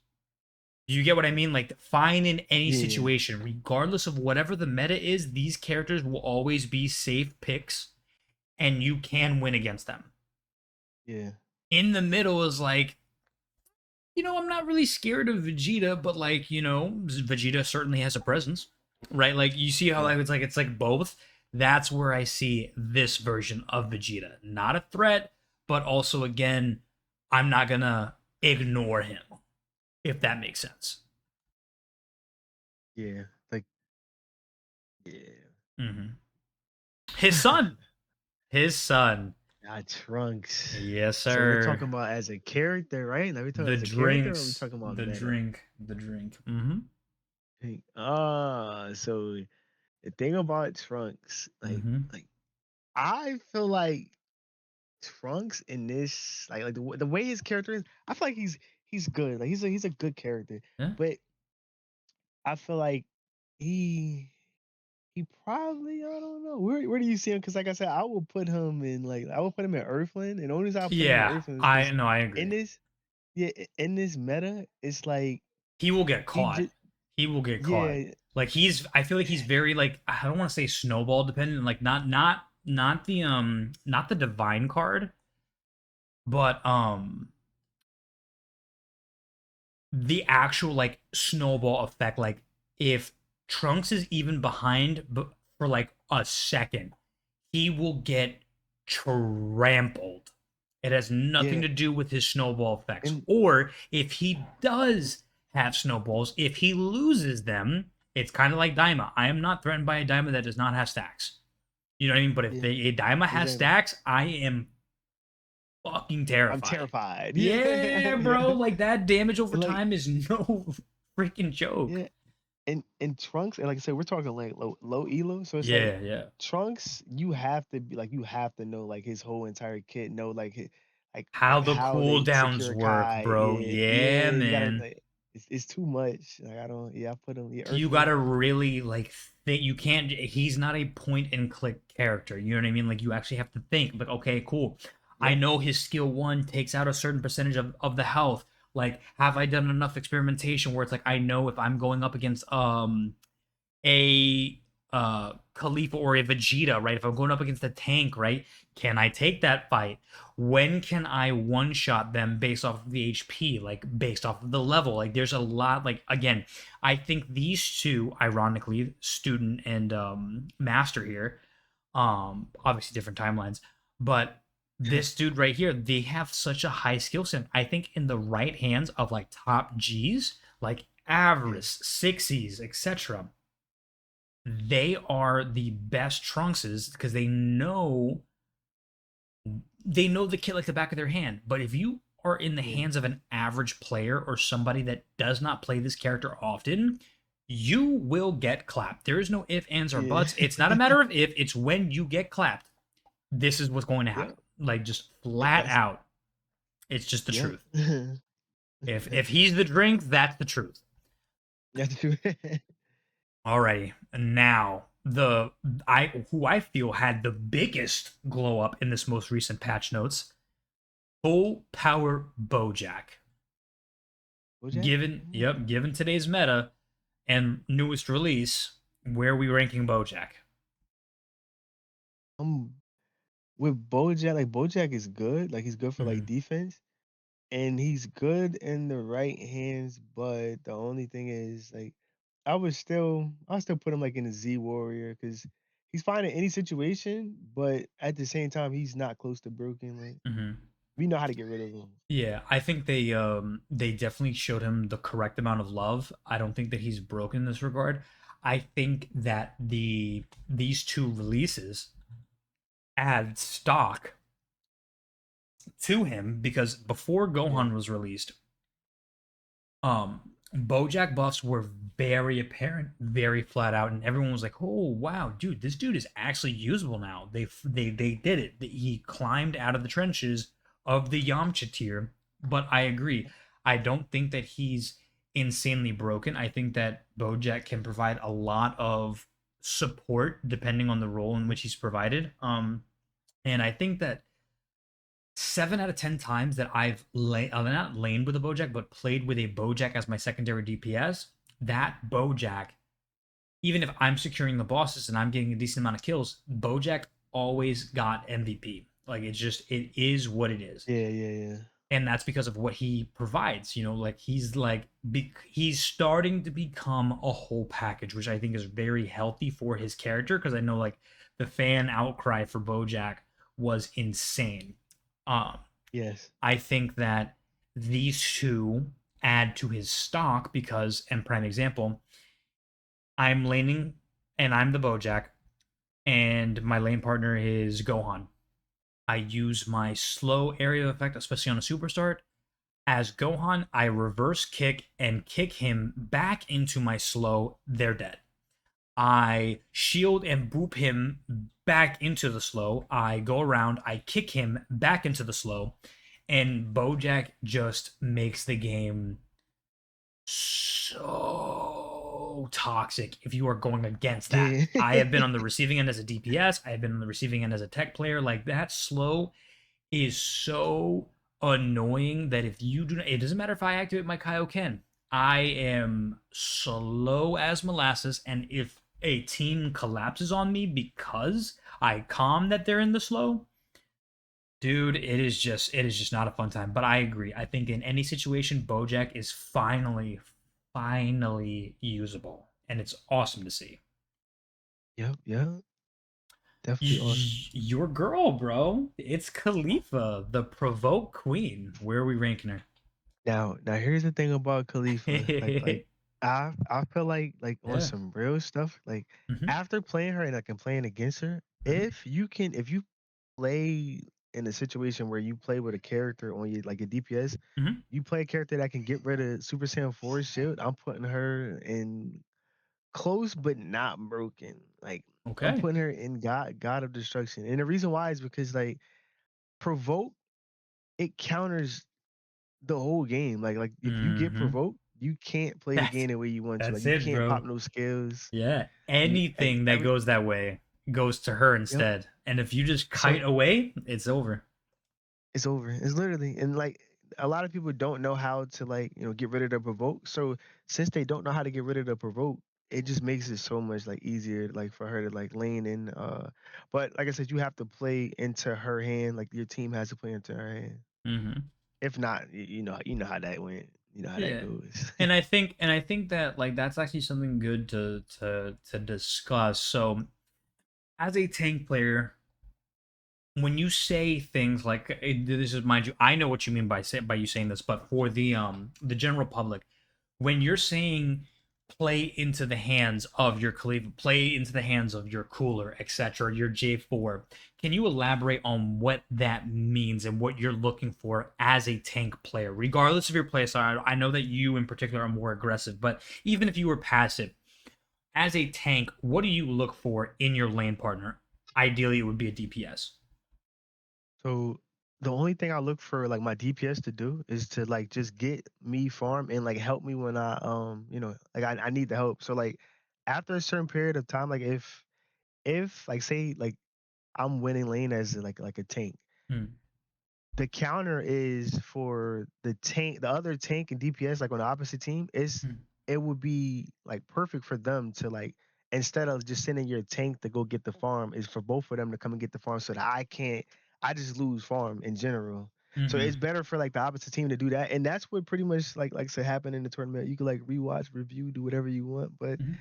You get what I mean? Like, fine in any yeah, situation, regardless of whatever the meta is, these characters will always be safe picks and you can win against them. yeah, In the middle is like, I'm not really scared of Vegeta, but like, Vegeta certainly has a presence, right? Like you see how yeah, like it's like both. That's where I see this version of Vegeta. Not a threat, but also again, I'm not gonna ignore him, if that makes sense. yeah. Like yeah. Hmm. His son, his son. Not Trunks. Yes, So we're sir. talking about as a character, right? Like we're talking The as a character, or we drinks, talking about the meta? drink, the drink. Mm-hmm. So the thing about Trunks, Mm-hmm. like I feel like Trunks in this, like the way his character is, I feel like he's good. Like he's a good character, Yeah. but I feel like he he probably I don't know where do you see him? Because like I said, I will put him in Earthland, and the only reason I put him in Yeah. Earthland is I because no, I in agree. this yeah in this meta, it's like He will get he caught. just He will get caught. yeah Like I feel like he's very like I don't want to say snowball dependent, like not the divine card, but the actual like snowball effect. Like if Trunks is even behind but for like a second, he will get trampled. It has nothing yeah to do with his snowball effects. and Or if he does have snowballs, if he loses them, it's kind of like Daima. I am not threatened by a Daima that does not have stacks. You know what I mean? But if yeah a Daima has exactly. stacks, I am fucking I'm terrified. terrified. Yeah, Yeah, bro. yeah. Like that damage over Like time is no freaking joke. yeah, and Trunks, and like I said, we're talking like low elo, so it's like Yeah, yeah. Trunks. You have to know like his whole entire kit, know How like the how they cooldowns secure work, Kai. bro. Yeah, Yeah, yeah. You gotta man. like it's too much. Like I don't. Yeah, I put him. Yeah, You Earthling. gotta really like think. You can't. He's not a point and click character. You know what I mean? Like you actually have to think. Like, okay, cool. I Yep. know his skill one takes out a certain percentage of the health. Like, have I done enough experimentation where it's like I know if I'm going up against a Khalifa or a Vegeta, right? If I'm going up against a tank, right? Can I take that fight? When can I one shot them based off of the HP, like based off of the level? Like there's a lot, like again, I think these two, ironically, student and master here, obviously different timelines, but this dude right here, they have such a high skill set. I think in the right hands of like top G's, like Yeah. Avarice, Sixies, etc., they are the best Trunkses because they know the kit like the back of their hand. But if you are in the Yeah. hands of an average player or somebody that does not play this character often, you will get clapped. There is no if, ands, or Yeah. buts. It's not a matter of if, it's when you get clapped. This is what's going to Yeah. happen. Like just flat That's out. It's just the yep. truth. If he's the drink, that's the truth. That's true. Alrighty. Now I who I feel had the biggest glow up in this most recent patch notes, full power Bojack. Bojack? Given today's meta and newest release, where are we ranking Bojack? Um, with Bojack, like Bojack is good. Like he's good for like Mm-hmm. defense, and he's good in the right hands. But the only thing is, like, I still put him like in a Z warrior because he's fine in any situation. But at the same time, he's not close to broken. Like Mm-hmm. we know how to get rid of him. Yeah, I think they definitely showed him the correct amount of love. I don't think that he's broken in this regard. I think that these two releases add stock to him because before Yeah, Gohan was released, Bojack buffs were very apparent, very flat out, and everyone was like, "Oh wow, dude, this dude is actually usable now." They did it. He climbed out of the trenches of the Yamcha tier. But I agree. I don't think that he's insanely broken. I think that Bojack can provide a lot of support depending on the role in which he's provided. And I think that 7 out of 10 times that not laned with a Bojack, but played with a Bojack as my secondary DPS, that Bojack, even if I'm securing the bosses and I'm getting a decent amount of kills, Bojack always got MVP. Like it is what it is. yeah, yeah, yeah. And that's because of what he provides. Like he's starting to become a whole package, which I think is very healthy for his character. Because I know like the fan outcry for Bojack was insane. Um, Yes. I think that these two add to his stock because, and prime example, I'm laning and I'm the Bojack, and my lane partner is Gohan. I use my slow area effect, especially on a super start. As Gohan, I reverse kick and kick him back into my slow. They're dead. I shield and boop him back into the slow. I go around, I kick him back into the slow, and Bojack just makes the game so toxic if you are going against that. Yeah. I have been on the receiving end as a DPS, I have been on the receiving end as a tech player. Like that slow is so annoying that if you do not, it doesn't matter if I activate my Kaioken, I am slow as molasses, and if a team collapses on me because I calm that they're in the slow, dude, it is just not a fun time. But I agree. I think in any situation, Bojack is finally usable, and it's awesome to see. Yep, yep. Definitely awesome. Your girl, bro. It's Khalifa, the provoke queen. Where are we ranking her? Now here's the thing about Khalifa. Like I feel like on Yeah. some real stuff. Like Hmm. after playing her and like and playing against her, Hmm. if you play in a situation where you play with a character on your like a DPS, Hmm. you play a character that can get rid of Super Saiyan 4 shield. I'm putting her in close but not broken. Like I'm Okay. putting her in God of Destruction. And the reason why is because like provoke it counters the whole game. Like if you get Hmm. provoked, you can't play the That's game the way you want to. Like that's you it, can't pop bro. no skills. Yeah. You Anything that every goes that way goes to her yep. instead. And if you just kite So away, it's over. it's over. It's literally and like a lot of people don't know how to like get rid of the provoke. So since they don't know how to get rid of the provoke, it just makes it so much like easier like for her to like lane in. But like I said, you have to play into her hand. Like your team has to play into her hand. Mm-hmm. If not, you know how that went. You know how that Yeah. goes. And I think that like that's actually something good to discuss. So as a tank player, when you say things like this is, mind you, I know what you mean by you saying this, but for the general public, when you're saying play into the hands of your cleave, play into the hands of your cooler, etc., your J4, can you elaborate on what that means and what you're looking for as a tank player, regardless of your play style? I know that you in particular are more aggressive, but even if you were passive, as a tank, what do you look for in your lane partner? Ideally, it would be a DPS. So the only thing I look for like my DPS to do is to like just get me farm and like help me when I like I need the help. So like after a certain period of time, like if like say like I'm winning lane as like a tank, Hmm. the counter is for the other tank and DPS, like on the opposite team, Hmm. it would be like perfect for them to like instead of just sending your tank to go get the farm, is for both of them to come and get the farm so that I just lose farm in general. So Hmm. it's better for like the opposite team to do that. And that's what pretty much like I said happened in the tournament. You could like rewatch, review, do whatever you want. But Hmm.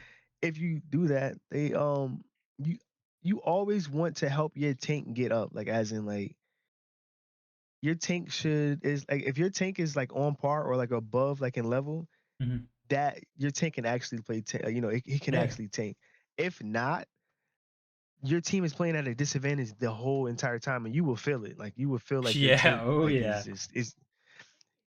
if you do that, you you always want to help your tank get up. Like as in like your tank should is like if your tank is like on par or like above like in level, Hmm. that your tank can actually play it can Yeah. actually tank. If not, your team is playing at a disadvantage the whole entire time and you will feel it. Like you will feel like your Yeah. tank Oh like yeah. is just is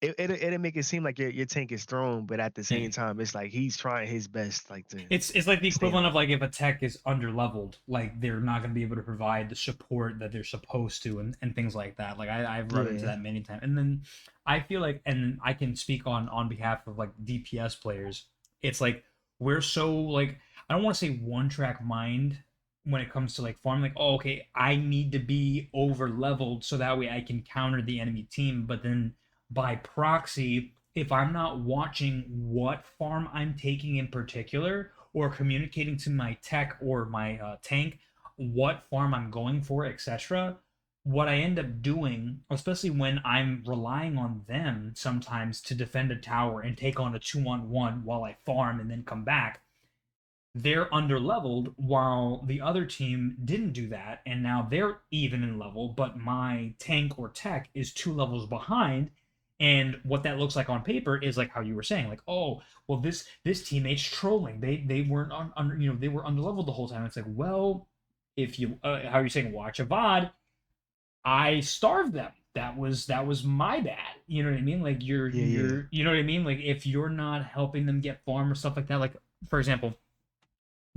it'll make it seem like your tank is thrown, but at the Yeah. same time it's like he's trying his best like to It's like the stay equivalent of alive. like if a tech is under leveled, like they're not going to be able to provide the support that they're supposed to, and things like that. Like I've run into Yeah. that many times, and then I feel like, and I can speak on behalf of like DPS players. It's like we're so like, I don't want to say one track mind when it comes to like farming. Like, oh, okay, I need to be over leveled so that way I can counter the enemy team, but then by proxy, if I'm not watching what farm I'm taking in particular, or communicating to my tech or my tank what farm I'm going for, etc., what I end up doing, especially when I'm relying on them sometimes to defend a tower and take on a 2-on-1 while I farm and then come back, they're under leveled while the other team didn't do that, and now they're even in level, but my tank or tech is 2 levels behind. And what that looks like on paper is like how you were saying, like, oh, well, this teammate's trolling. They weren't they were under leveled the whole time. It's like, well, if you how are you saying, watch a VOD, I starved them. That was my bad. You know what I mean? Like Yeah, yeah. you know what I mean? Like if you're not helping them get farm or stuff like that, like for example,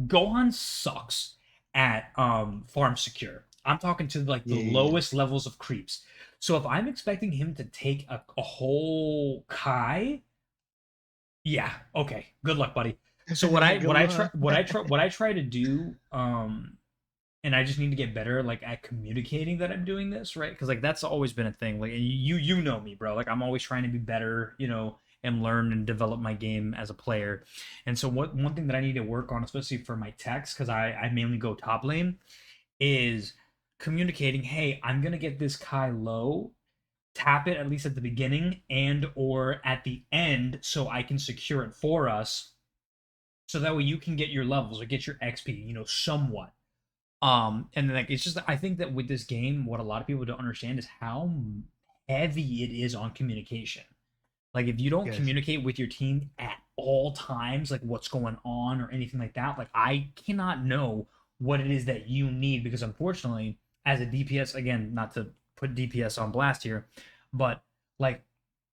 Gohan sucks at farm secure. I'm talking to like the Yeah, yeah, lowest levels of creeps. So if I'm expecting him to take a whole Kai, yeah, okay. Good luck, buddy. So what yeah. I Good what I try luck. what I try to do and I just need to get better like at communicating that I'm doing this, right? Because like that's always been a thing. Like you know me, bro. Like I'm always trying to be better, and learn and develop my game as a player. And so what one thing that I need to work on, especially for my techs, because I mainly go top lane, is communicating. Hey, I'm gonna get this Kai low. Tap it at least at the beginning and or at the end so I can secure it for us. So that way you can get your levels or get your XP, somewhat. And then like it's just I think that with this game, what a lot of people don't understand is how heavy it is on communication. Like if you don't Yes. communicate with your team at all times, like what's going on or anything like that, like I cannot know what it is that you need because unfortunately, as a DPS, again, not to put DPS on blast here, but like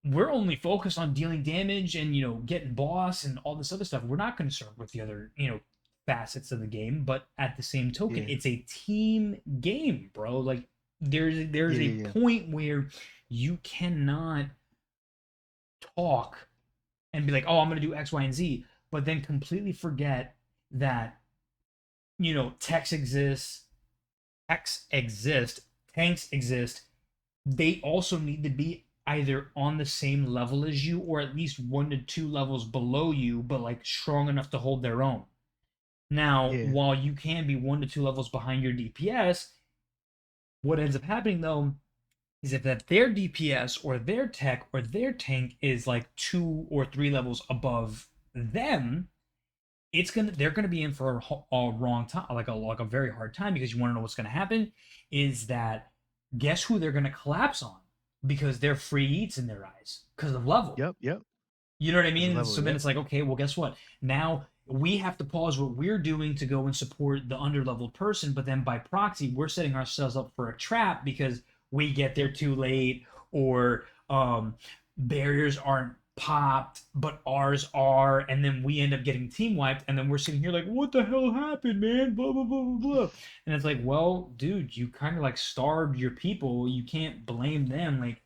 we're only focused on dealing damage and getting boss and all this other stuff. We're not concerned with the other facets of the game. But at the same token, Yeah. it's a team game, bro. Like there's Yeah, a yeah, yeah. point where you cannot talk and be like, oh, I'm going to do X, Y, and Z, but then completely forget that, techs exist, techs exist, tanks exist. They also need to be either on the same level as you or at least 1 to 2 levels below you, but like strong enough to hold their own. Now, Yeah. while you can be 1 to 2 levels behind your DPS, what ends up happening though is if that their DPS or their tech or their tank is like 2 or 3 levels above them, they're gonna be in for a wrong time, like a very hard time, because you want to know what's gonna happen is that guess who they're gonna collapse on, because they're free eats in their eyes because of level. Yep. Yep. You know what I That's a mean? level. So then Yep. it's like, okay, well, guess what? Now we have to pause what we're doing to go and support the underleveled person, but then by proxy, we're setting ourselves up for a trap because we get there Yep. too late, or barriers aren't popped, but ours are, and then we end up getting team wiped, and then we're sitting here like, what the hell happened, man? Blah blah blah blah blah. And it's like, well, dude, you kind of like starved your people. You can't blame them. Like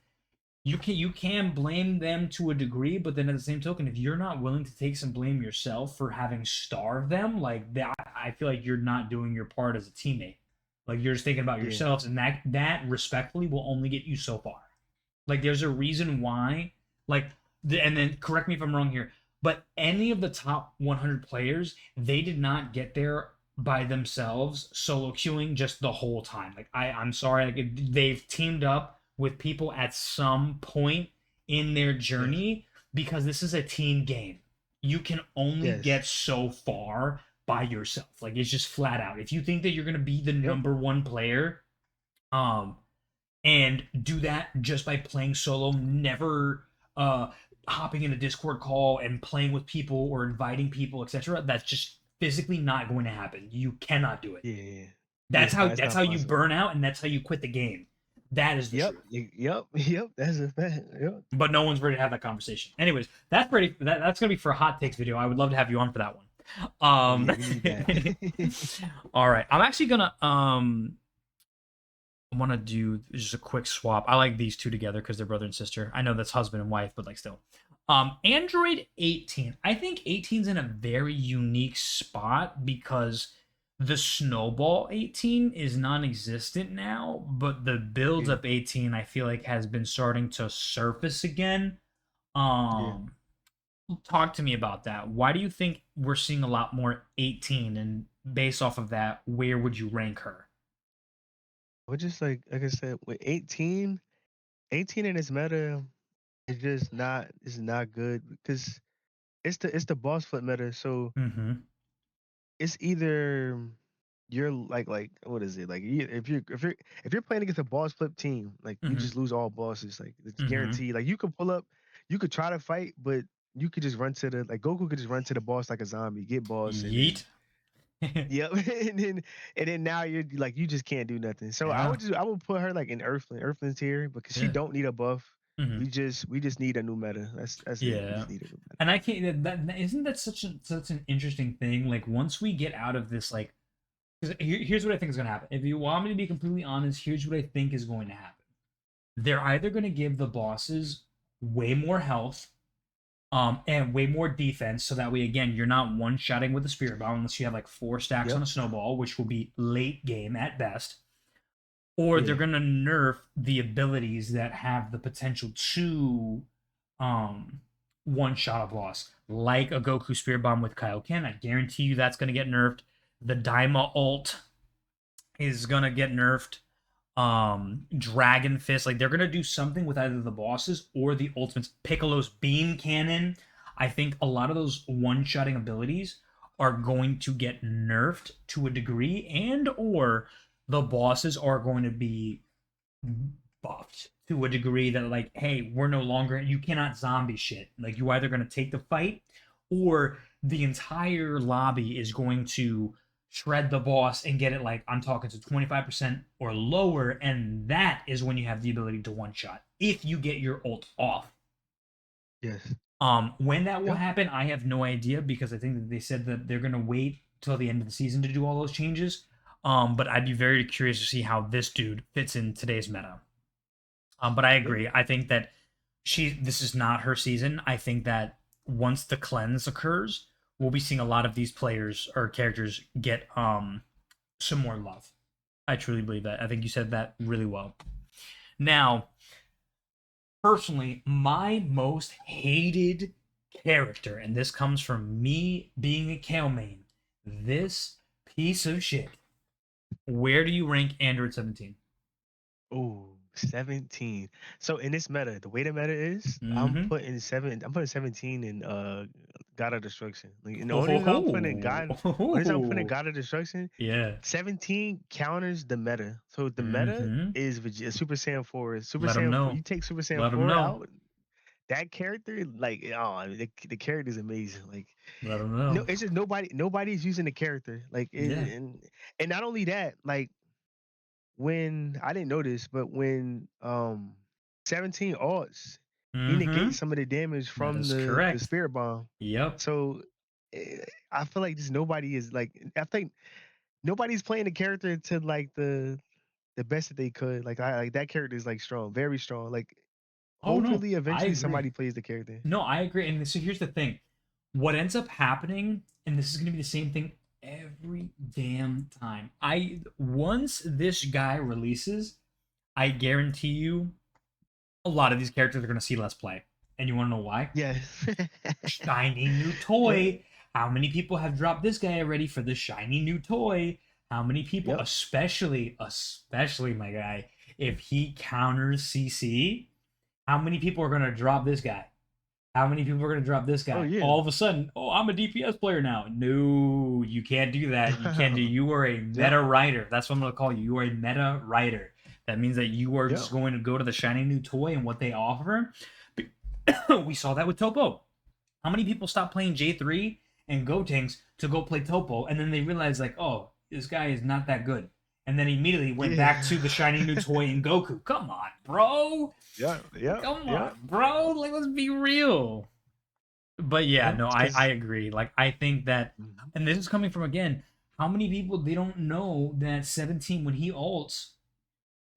you can blame them to a degree, but then at the same token, if you're not willing to take some blame yourself for having starved them, like that, I feel like you're not doing your part as a teammate. Like you're just thinking about Yeah. yourselves, and that respectfully will only get you so far. Like there's a reason why, like, and then correct me if I'm wrong here, but any of the top 100 players, they did not get there by themselves, solo queuing just the whole time. Like I'm sorry, like, they've teamed up with people at some point in their Yes. journey, because this is a team game. You can only Yes. get so far by yourself. Like it's just flat out. If you think that you're gonna be the Yep. number 1 player, um, and do that just by playing solo, never uh hopping in a Discord call and playing with people or inviting people, etc. That's just physically not going to happen. You cannot do it. Yeah. Yeah. Yeah, That's it's how not. It's that's not how you possible. burn out, and that's how you quit the game. That is the Yep. truth. Yep. Yep. That's a fact. Yep. But no one's ready to have that conversation. Anyways, that's gonna be for a hot takes video. I would love to have you on for that one. Oh yeah, we need that. All right. I'm actually gonna I want to do just a quick swap. I like these two together because they're brother and sister. I know that's husband and wife, but like still. Android 18. I think 18's in a very unique spot because the Snowball 18 is non-existent now, but the build Yeah. up 18 I feel like has been starting to surface again. Yeah. Um, Talk to me about that. Why do you think we're seeing a lot more 18, and based off of that, where would you rank her? But just like I said, with 18 in its meta is just not is not good because it's the boss flip meta. So Mm-hmm. it's either you're like what is it like if you're playing against a boss flip team, like you Mm-hmm. just lose all bosses, like it's Mm-hmm. guaranteed. Like you could pull up, you could try to fight, but you could just run to the like Goku could just run to the boss like a zombie, get boss, and then Yeet. yep, and then now you're like you just can't do nothing. So Yeah. I would put her like in Earthland's here because she Yeah. don't need a buff. Hmm. We just need a new meta. That's it. We Yeah. just need a new meta. And I can't. Isn't that such an interesting thing? Like once we get out of this, like, 'cause here's what I think is going to happen. If you want me to be completely honest, here's what I think is going to happen. They're either going to give the bosses way more health, and way more defense, so that way again you're not one shotting with a spirit bomb unless you have like 4 stacks on Yep. a snowball, which will be late game at best. Or they're Yeah. gonna nerf the abilities that have the potential to um one shot a boss, like a Goku Spirit Bomb with Kaioken. I guarantee you that's gonna get nerfed. The Daima ult is gonna get nerfed. Dragon Fist, like they're gonna do something with either the bosses or the ultimates. Piccolo's beam cannon. I think a lot of those one-shotting abilities are going to get nerfed to a degree, and or the bosses are going to be buffed to a degree that, like, hey, we're no longer, you cannot zombie shit. Like you either going to take the fight, or the entire lobby is going to shred the boss and get it, like I'm talking to 25% or lower, and that is when you have the ability to one shot if you get your ult off. Yes. When that will Yep. happen, I have no idea, because I think that they said that they're gonna wait till the end of the season to do all those changes. But I'd be very curious to see how this dude fits in today's meta. But I Yep. agree. I think that this is not her season. I think that once the cleanse occurs, we'll be seeing a lot of these players or characters get some more love. I truly believe that. I think you said that really well. Now, personally, my most hated character, and this comes from me being a Kale main, this piece of shit. Where do you rank Android 17? Ooh, 17. So in this meta, the way the meta is, Mm-hmm. I'm putting 17 in God of Destruction. Like, and the Ho only ho reason I'm putting ho. God Ho, only reason I'm putting ho. God of Destruction, Yeah. 17 counters the meta. So the meta Mm-hmm. is Super Saiyan 4. Super Let them Saiyan 4, know. you take Super Saiyan Let them 4 know. out, that character, like, oh, the character is amazing. Like, Let them no, know. it's just nobody's using the character. Like, Yeah. and not only that, like, when I didn't know this, but when 17 alts, he Mm-hmm. negates some of the damage That from is the correct. spirit bomb. Yep. So I feel like just nobody is like, I think nobody's playing the character to like the best that they could. Like, I like that character is like strong, very strong. Like, Oh no, hopefully I eventually agree. somebody plays the character. No, I agree. And so here's the thing. What ends up happening, and this is gonna be the same thing every damn time. Once this guy releases, I guarantee you a lot of these characters are gonna see less play. And you wanna know why? Yes. Shiny new Yep. toy. How many people have dropped this guy already for the shiny new toy? How many people, Yep. especially my guy, if he counters CC, how many people are gonna drop this guy? How many people are going to drop this Oh guy? yeah. All of a sudden, oh, I'm a DPS player now. No, you can't do that. You can't do. You are a Yep. meta writer. That's what I'm going to call you. You are a meta writer. That means that you are Yep. just going to go to the shiny new toy and what they offer. We saw that with Topo. How many people stop playing J3 and Gotenks to go play Topo, and then they realize like, oh, this guy is not that good, and then immediately went Yeah. back to the shiny new toy in Goku. Come on, bro. Yep. Yep. Come Yep. on, bro. Like, let's be real. But yeah, Yep. no, I Because agree. Like, I think that, and this is coming from again, how many people they don't know that 17 when he ults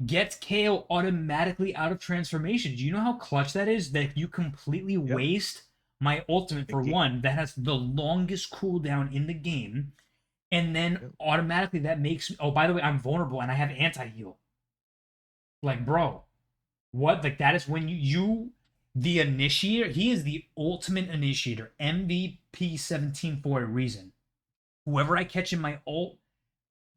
gets KO automatically out of transformation. Do you know how clutch that is? That you completely yep. waste my ultimate The for game. one that has the longest cooldown in the game, and then Yep. automatically that makes oh by the way I'm vulnerable and I have anti heal. Like, bro, what? Like, that is when the initiator, he is the ultimate initiator. MVP 17 for a reason. Whoever I catch in my ult,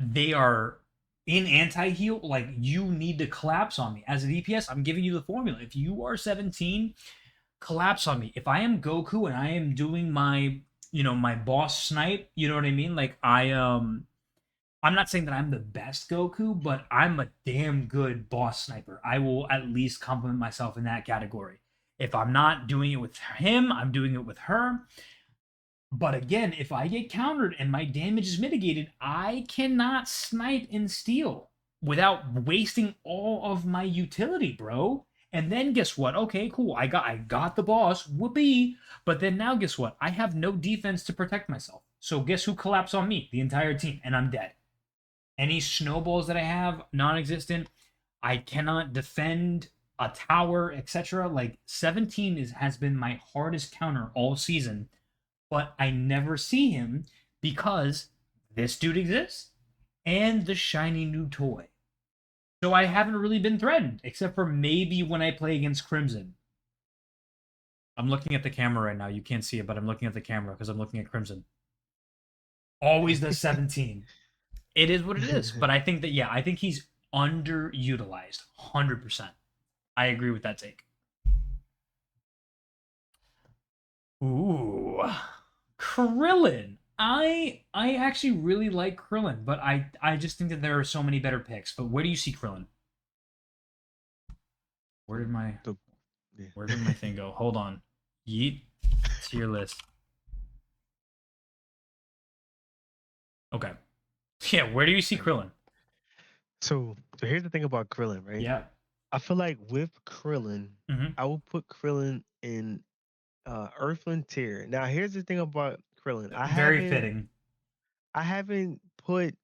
they are in anti heal. Like, you need to collapse on me. As a DPS, I'm giving you the formula. If you are 17, collapse on me. If I am Goku and I am doing my, my boss snipe, you know what I mean? Like, I'm not saying that I'm the best Goku, but I'm a damn good boss sniper. I will at least compliment myself in that category. If I'm not doing it with him, I'm doing it with her. But again, if I get countered and my damage is mitigated, I cannot snipe and steal without wasting all of my utility, bro. And then guess what? Okay, cool. I got the boss. Whoopee. But then now guess what? I have no defense to protect myself. So guess who collapsed on me? The entire team, and I'm dead. Any snowballs that I have, non-existent. I cannot defend a tower, etc. Like, 17 has been my hardest counter all season, but I never see him because this dude exists and the shiny new toy. So I haven't really been threatened, except for maybe when I play against Crimson. I'm looking at the camera right now. You can't see it, but I'm looking at the camera because I'm looking at Crimson. Always does 17. It is what it is. But I think that, yeah, I think he's underutilized. 100%. I agree with that take. Ooh. Krillin. I actually really like Krillin, but I just think that there are so many better picks. But where do you see Krillin? Where did my The, where did my thing go? Hold on. Yeet. Tier list. Okay. Yeah, where do you see like, Krillin? so here's the thing about Krillin, right? Yeah. I feel like with Krillin, Mm-hmm. I will put Krillin in Earthling tier. Now here's the thing about Krillin. Very fitting. I haven't put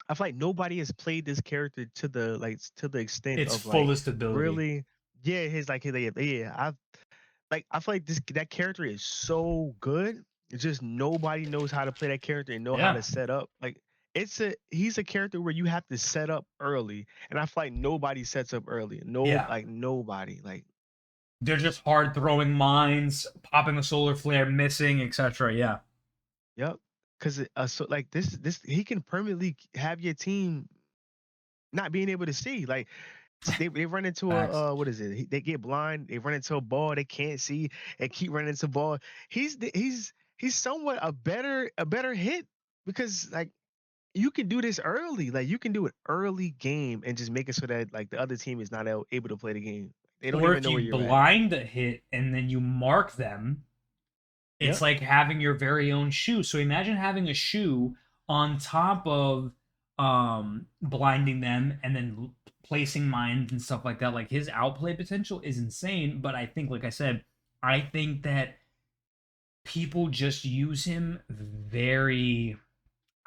I feel like nobody has played this character to the to the extent Its of like fullest ability. really, yeah, his like his, yeah. I feel like this that character is so good. It's just nobody knows how to play that character and know how Yeah. to set up. Like, he's a character where you have to set up early, and I feel like nobody sets up early. No, Yeah. like nobody. Like, They're just hard throwing mines, popping a solar flare, missing, etc. Yeah. Yep. Because so like this he can permanently have your team not being able to see. Like they run into Facts. a what is it? They get blind. They run into a ball they can't see and keep running into ball. He's somewhat a better hit because like you can do this early. Like you can do it early game and just make it so that like the other team is not able to play the game. They don't Or even if know where you you're at. blind a hit and then you mark them, it's Yep. like having your very own shoe. So imagine having a shoe on top of blinding them and then placing mines and stuff like that. Like his outplay potential is insane, but I think like I said, I think that people just use him very,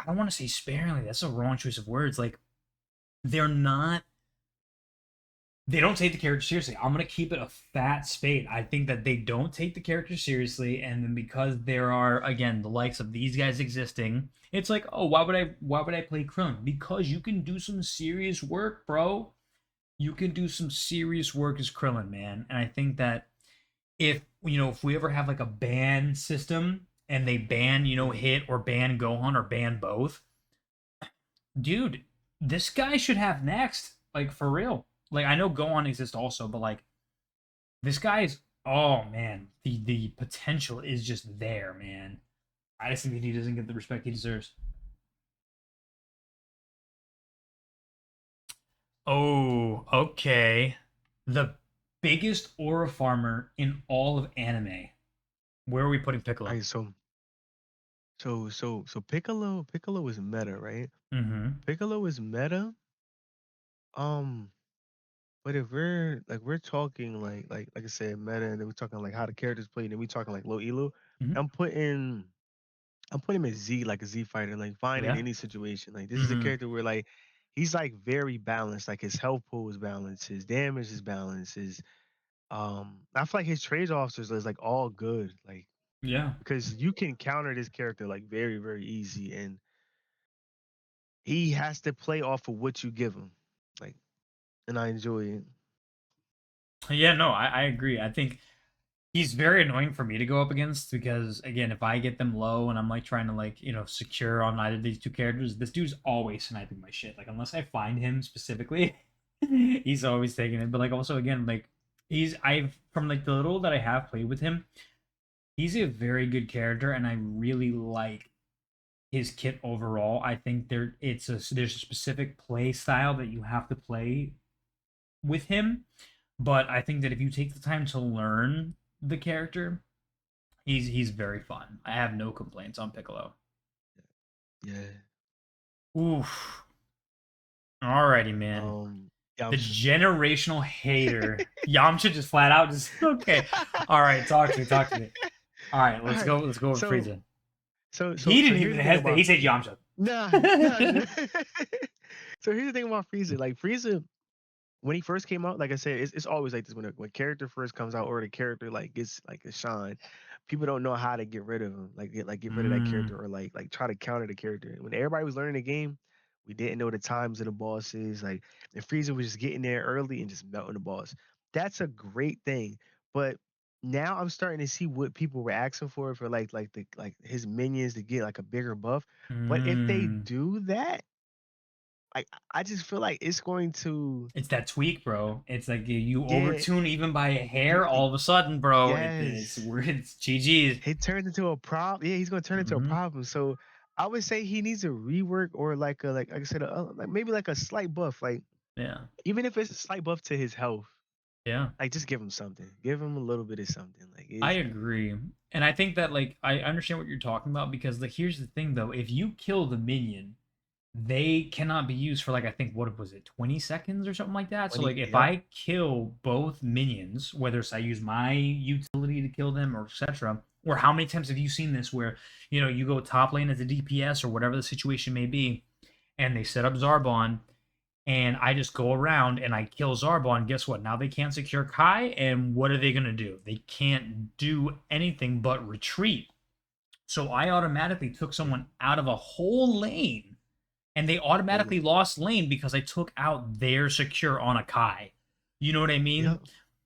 I don't want to say sparingly. That's a wrong choice of words. Like they're not, they don't take the character seriously. I'm gonna keep it a fat spade. I think that they don't take the character seriously, and then because there are again the likes of these guys existing, it's like, oh, why would I play Krillin? Because you can do some serious work, bro. You can do some serious work as Krillin, man. And I think that if we ever have like a ban system and they ban Mhm. hit or ban Gohan or ban both, dude, this guy should have next. Like for real. Like I know Gohan exists also, but like this guy's, oh man, the potential is just there, man. I just think that he doesn't get the respect he deserves. Oh, okay. The biggest aura farmer in all of anime. Where are we putting All Piccolo? right, so Piccolo is meta, right? Mm-hmm. Piccolo is meta. Um, but if we're talking like I said, meta, and then we're talking like how the characters play, and then we talking like low elo, Mm-hmm. I'm putting I'm putting him as Z, like a Z fighter, like fine in Yeah. any situation. Like this is a Mm-hmm. character where like he's like very balanced. Like his health pool is balanced, his damage is balanced, his I feel like his trade offs is like all good. Like Yeah. because you can counter this character like very, very easy, and he has to play off of what you give him. Like, and I enjoy it. Yeah, no, I agree. I think he's very annoying for me to go up against because again, if I get them low and I'm like trying to like, secure on either of these two characters, this dude's always sniping my shit. Like unless I find him specifically, he's always taking it. But like also again, like I've from like the little that I have played with him, he's a very good character and I really like his kit overall. I think there's a specific play style that you have to play with him, but I think that if you take the time to learn the character, he's very fun. I have no complaints on Piccolo. Yeah. Oof. Alrighty, man. The Yamcha. generational hater. Yamcha just flat out just okay. All right, talk to me. All right, All let's right. go. Let's go over So Frieza. so He so didn't here's even the thing hesitate. He about said Yamcha. nah. So here's the thing about Frieza. Like Frieza, when he first came out, like I said, it's always like this when character first comes out or the character like gets like a shine, people don't know how to get rid of him, get rid of that Mm, character or like try to counter the character. When everybody was learning the game, we didn't know the times of the bosses. Like and Frieza was just getting there early and just melting the boss. That's a great thing. But now I'm starting to see what people were asking for like his minions to get like a bigger buff. But if they mm. do that, I just feel like it's going to It's that tweak, bro. It's like you yeah. overtune even by a You hair, all of a sudden, bro. It's yes. weird. It's GG's. It turns into a problem. Yeah, he's gonna turn into a Mm-hmm. problem. So I would say he needs a rework or like I said, like maybe like a slight buff. Like Yeah. even if it's a slight buff to his health, Yeah. like just give him something. Give him a little bit of something. Like I it's agree. And I think that like I understand what you're talking about because like here's the thing though, if you kill the minion, they cannot be used for like I think what was it, 20 seconds or something like that. So like 20. if Yep. I kill both minions, whether it's I use my utility to kill them or etc. Or how many times have you seen this where you go top lane as a DPS or whatever the situation may be, and they set up Zarbon and I just go around and I kill Zarbon. Guess what? Now they can't secure Kai, and what are they gonna do? They can't do anything but retreat. So I automatically took Yep. someone out of a whole lane, and they Boom. automatically lost lane because I took out their secure on a Kai. You know what I mean? Yep.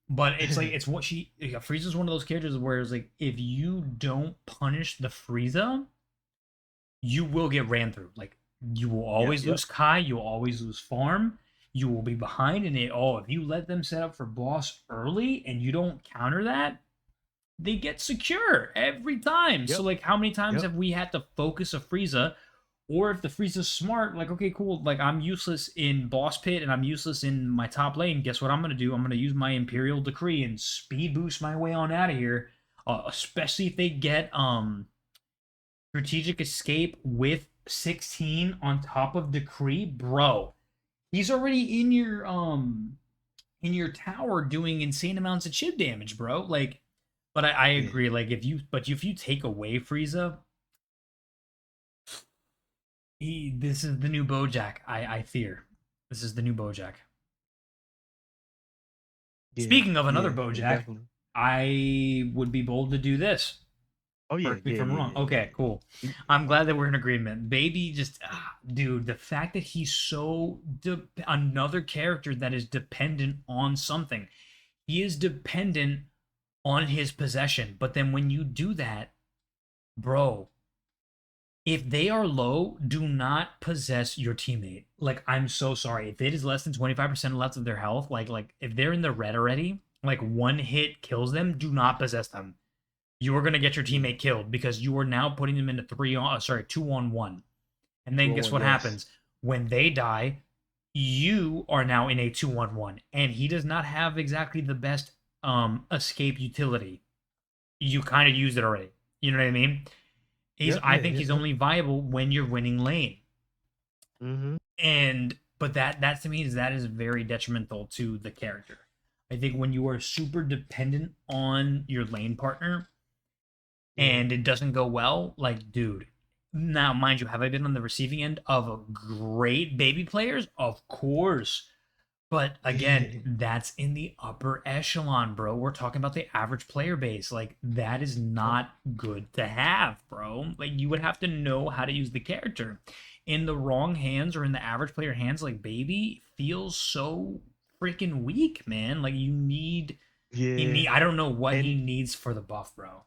But it's like it's what she Frieza's one of those characters where it's like if you don't punish the Frieza, you will get ran through. Like you will Yep, always yep. lose Kai, you will always lose Farm, you will be behind in it. Oh, if you let them set up for boss early and you don't counter that, they get secure every time. So Yep, like how many times yep. have we had to focus a Frieza? Or if the Frieza's smart, like okay, cool, like I'm useless in boss pit and I'm useless in my top lane. Guess what I'm gonna do? I'm gonna use my Imperial Decree and speed boost my way on out of here. Especially if they get strategic escape with 16 on top of Decree, bro. He's already in your tower doing insane amounts of chip damage, bro. Like, but I Yeah, agree. Like, if you take away Frieza, this is the new BoJack. I fear this is the new BoJack. yeah, Speaking of another yeah, yeah, BoJack, definitely. I would be bold to do this. Oh yeah, Correct me yeah, if I'm yeah, wrong. yeah, Okay, yeah. cool. I'm glad that we're in agreement. Baby, just dude, the fact that he's so another character that is dependent on something. He is dependent on his possession, but then when you do that, bro, if they are low, do not possess your teammate. Like I'm so sorry. If it is less than 25% left of their health, like if they're in the red already, like one hit kills them, do not possess them. You are going to get your Yeah. teammate killed because you are now putting them into 2-on-1. And then Two on guess one, what yes. happens? When they die, you are now in a 2-on-1 and he does not have exactly the best escape utility. You kind of used it already. You know what I mean? Yep, I yeah, think yep, he's yep. only viable when you're winning lane. Mm-hmm. And but that to me is that is very detrimental to the character. I think when you are super dependent on your lane partner Yeah. and it doesn't go well, like, dude. Now, mind you, have I been on the receiving end of great baby players? Of course. But again, that's in the upper echelon, bro. We're talking about the average player base. Like, that is Yep. not good to have, bro. Like, you would have to know how to use the character. In the wrong hands or in the average player hands, like, baby feels so freaking weak, man. Like, Yeah. I don't know what he And needs for the buff, bro.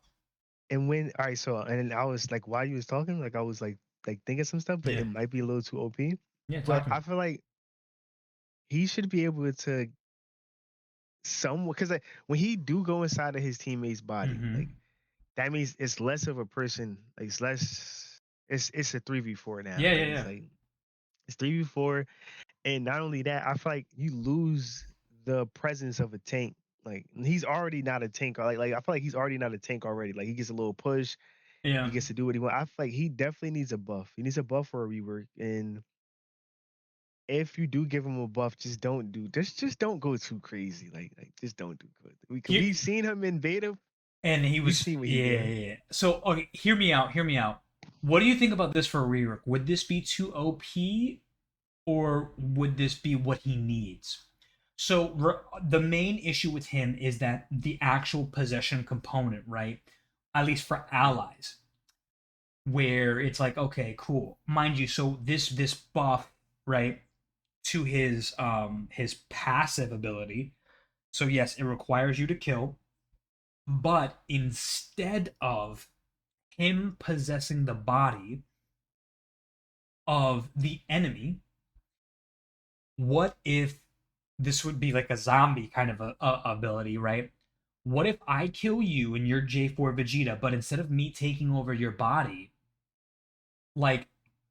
when all right, so and I was like while you was talking, like I was like thinking some stuff, but Yeah. it might be a little too OP. Yeah, But talk to me. I feel like he should be able to some because like, when he do go inside of his teammate's body, like Mm-hmm. that means it's less of a person, like it's less it's a 3v4 now. Yeah, yeah, Like yeah. it's 3v4. And not only that, I feel like you lose the presence of a tank. Like he's already not a tank. Like I feel like he's already not a tank already. Like he gets a little push, he Yeah. gets to do what he wants. I feel like he definitely needs a buff. He needs a buff for a rework. And if you do give him a buff, just don't go too crazy. Like just don't do good. Here, We've seen him in beta. and he We've was seen what he yeah, do. yeah, yeah. So okay, hear me out. Hear me out. What do you think about this for a rework? Would this be too OP or would this be what he needs? So the main issue with him is that the actual possession component, right? At least for allies, where it's like, okay, cool, mind you. So this buff, right, to his passive ability. So yes, it requires you to kill, but instead of him possessing the body of the enemy, what if this would be like a zombie kind of a ability, right? What if I kill you and you're J4 Vegeta, but instead of me taking over your body, like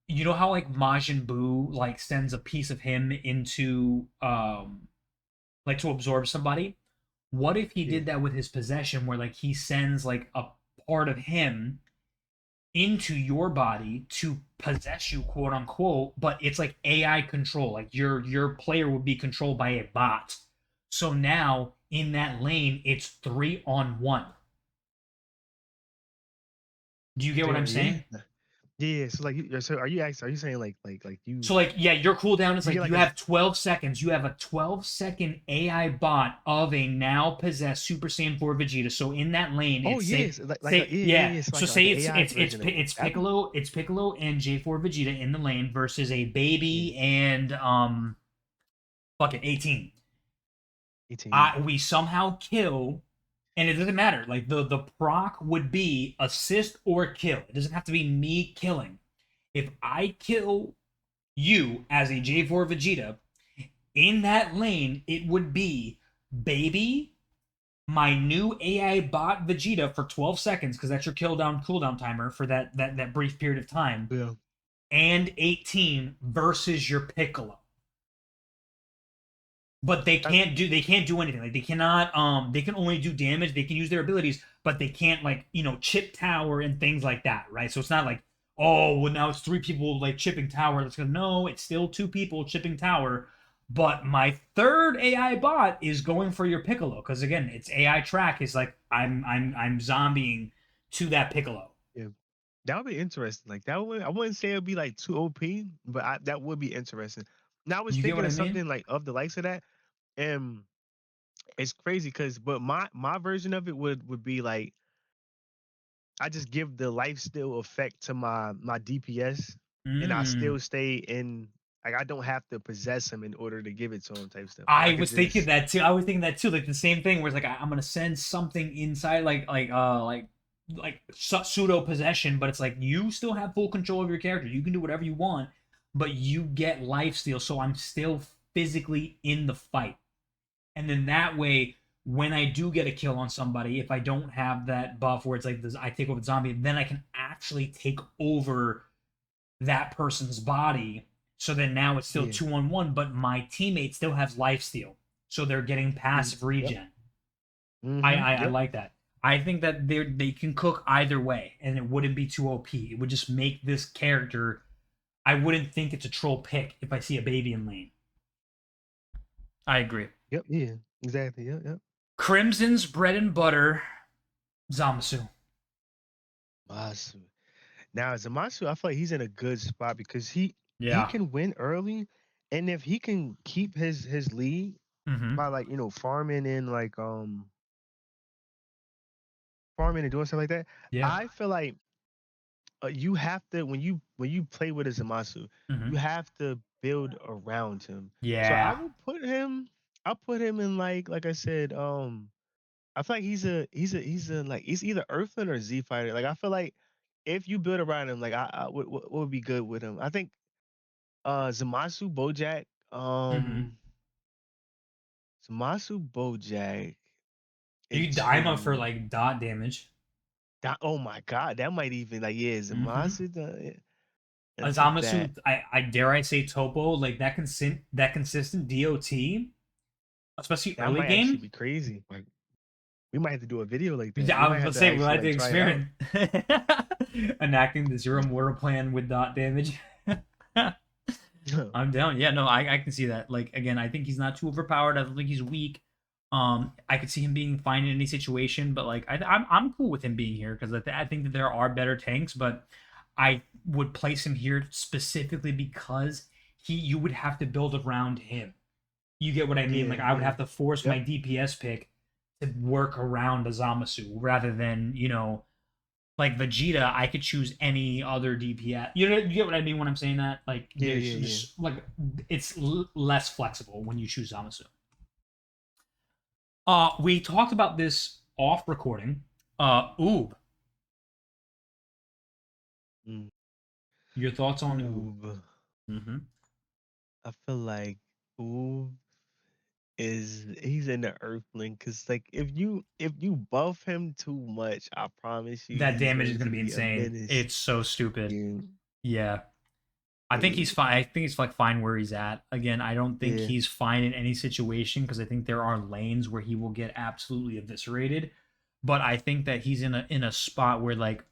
you know how like Majin Buu like sends a piece of him into like to absorb somebody? What if he Yeah. did that with his possession where like he sends like a part of him into your body to possess you, quote unquote, but it's like AI control. Like your player would be controlled by a bot. So now in that lane, it's 3-on-1. Do you get what I'm Yeah. saying? Yeah. So like, so are you saying like So like yeah, your cooldown is you get like like you a have 12 seconds. You have a 12-second AI bot of a now possessed Super Saiyan 4 Vegeta. So in that lane, oh it's yes, like a say yeah, yeah, yeah. yeah. So So like say an AI version of it. It's That'd be Piccolo and J4 Vegeta in the lane versus a yeah. baby and fucking 18. 18, yeah. We somehow kill, and it doesn't matter. Like the proc would be assist or kill. It doesn't have to be me killing. If I kill you as a J4 Vegeta in that lane, it would be baby, my new AI bot Vegeta for 12 seconds because that's your cooldown timer for that brief period of time, Yeah. and 18 versus your Piccolo. But they can't do anything. Like they can only do damage. They can use their abilities, but they can't like chip tower and things like that, right? So it's not like, oh well, now it's three people like chipping tower. Let's go. No, it's still two people chipping tower. But my third AI bot is going for your Piccolo because again, its AI track is like I'm zombieing to that Piccolo. Yeah. That would be interesting. Like that would I wouldn't say it'd be like too OP, but that would be interesting. Now I was You get thinking what I of mean? something like of the likes of that, and it's crazy because but my version of it would be like I just give the lifesteal effect to my DPS, and I Mm. still stay in. Like I don't have to possess him in order to give it to him, type stuff. Like I I could was thinking just that too. I was thinking that too. Like the same thing, where it's like I'm gonna send something inside, like pseudo possession, but it's like you still have full control of your character. You can do whatever you want, but you get life steal. So I'm still physically in the fight, and then that way, when I do get a kill on somebody, if I don't have that buff where it's like this, I take over the zombie, then I can actually take over that person's body. So then now it's still yeah. 2-on-1, but my teammate still has life steal. So they're getting passive Yep. regen. I, Mm-hmm. I Yep. like that. I think that they can cook either way, and it wouldn't be too OP. It would just make this character. I wouldn't think it's a troll pick if I see a baby in lane. I agree. Yep. Yeah. Exactly. Yep. Yep. Crimson's bread and butter, Zamasu. Masu. Now Zamasu, I feel like he's in a good spot because he Yeah. can win early, and if he can keep his lead Mm-hmm. by like farming and like farming and doing stuff like that, Yeah. I feel like you have to when you play with a Zamasu, Mm-hmm. you have to build around him. So I Yeah. will put him. I'll put him in like I said. I feel like he's a like he's either Earthling or Z fighter. Like I feel like if you build around him, like what would be good with him? I think Zamasu Bojack. Mm-hmm. Zamasu Bojack You dime him for into like dot damage. that. Oh my god, that might even like yeah, Mm-hmm. Zamasu. Yeah, let's put that. Azamasu, I dare I say Topo, like that consistent DOT, especially That early might actually game. be crazy. Like we might have to do a video like that. Yeah, We I might was have gonna to say we actually like the like try it out. experiment. Enacting the zero mortar plan with dot damage. I'm down. Yeah, no, I can see that. Like again, I think he's not too overpowered. I don't think he's weak. I could see him being fine in any situation, but like I'm cool with him being here because I think that there are better tanks, but I would place him here specifically because you would have to build around him. You get what I mean? Like Yeah, I would yeah. have to force my Yep. DPS pick to work around a Zamasu rather than like Vegeta, I could choose any other DPS. You get what I mean when I'm saying that? Like Yeah, there's yeah, yeah. just like it's less flexible when you choose Zamasu. We talked about this off recording. Oob, Mm. your thoughts on Oob? Ooh, Mm-hmm. I feel like Ooh is he's in the Earthling because like if you buff him too much, I promise you That he's damage is going gonna to be be a insane. menace. It's so stupid. Yeah, Yeah, I think yeah, he's fine. I think he's like fine where he's at. Again, I don't think yeah, he's fine in any situation because I think there are lanes where he will get absolutely eviscerated. But I think that he's in a spot where like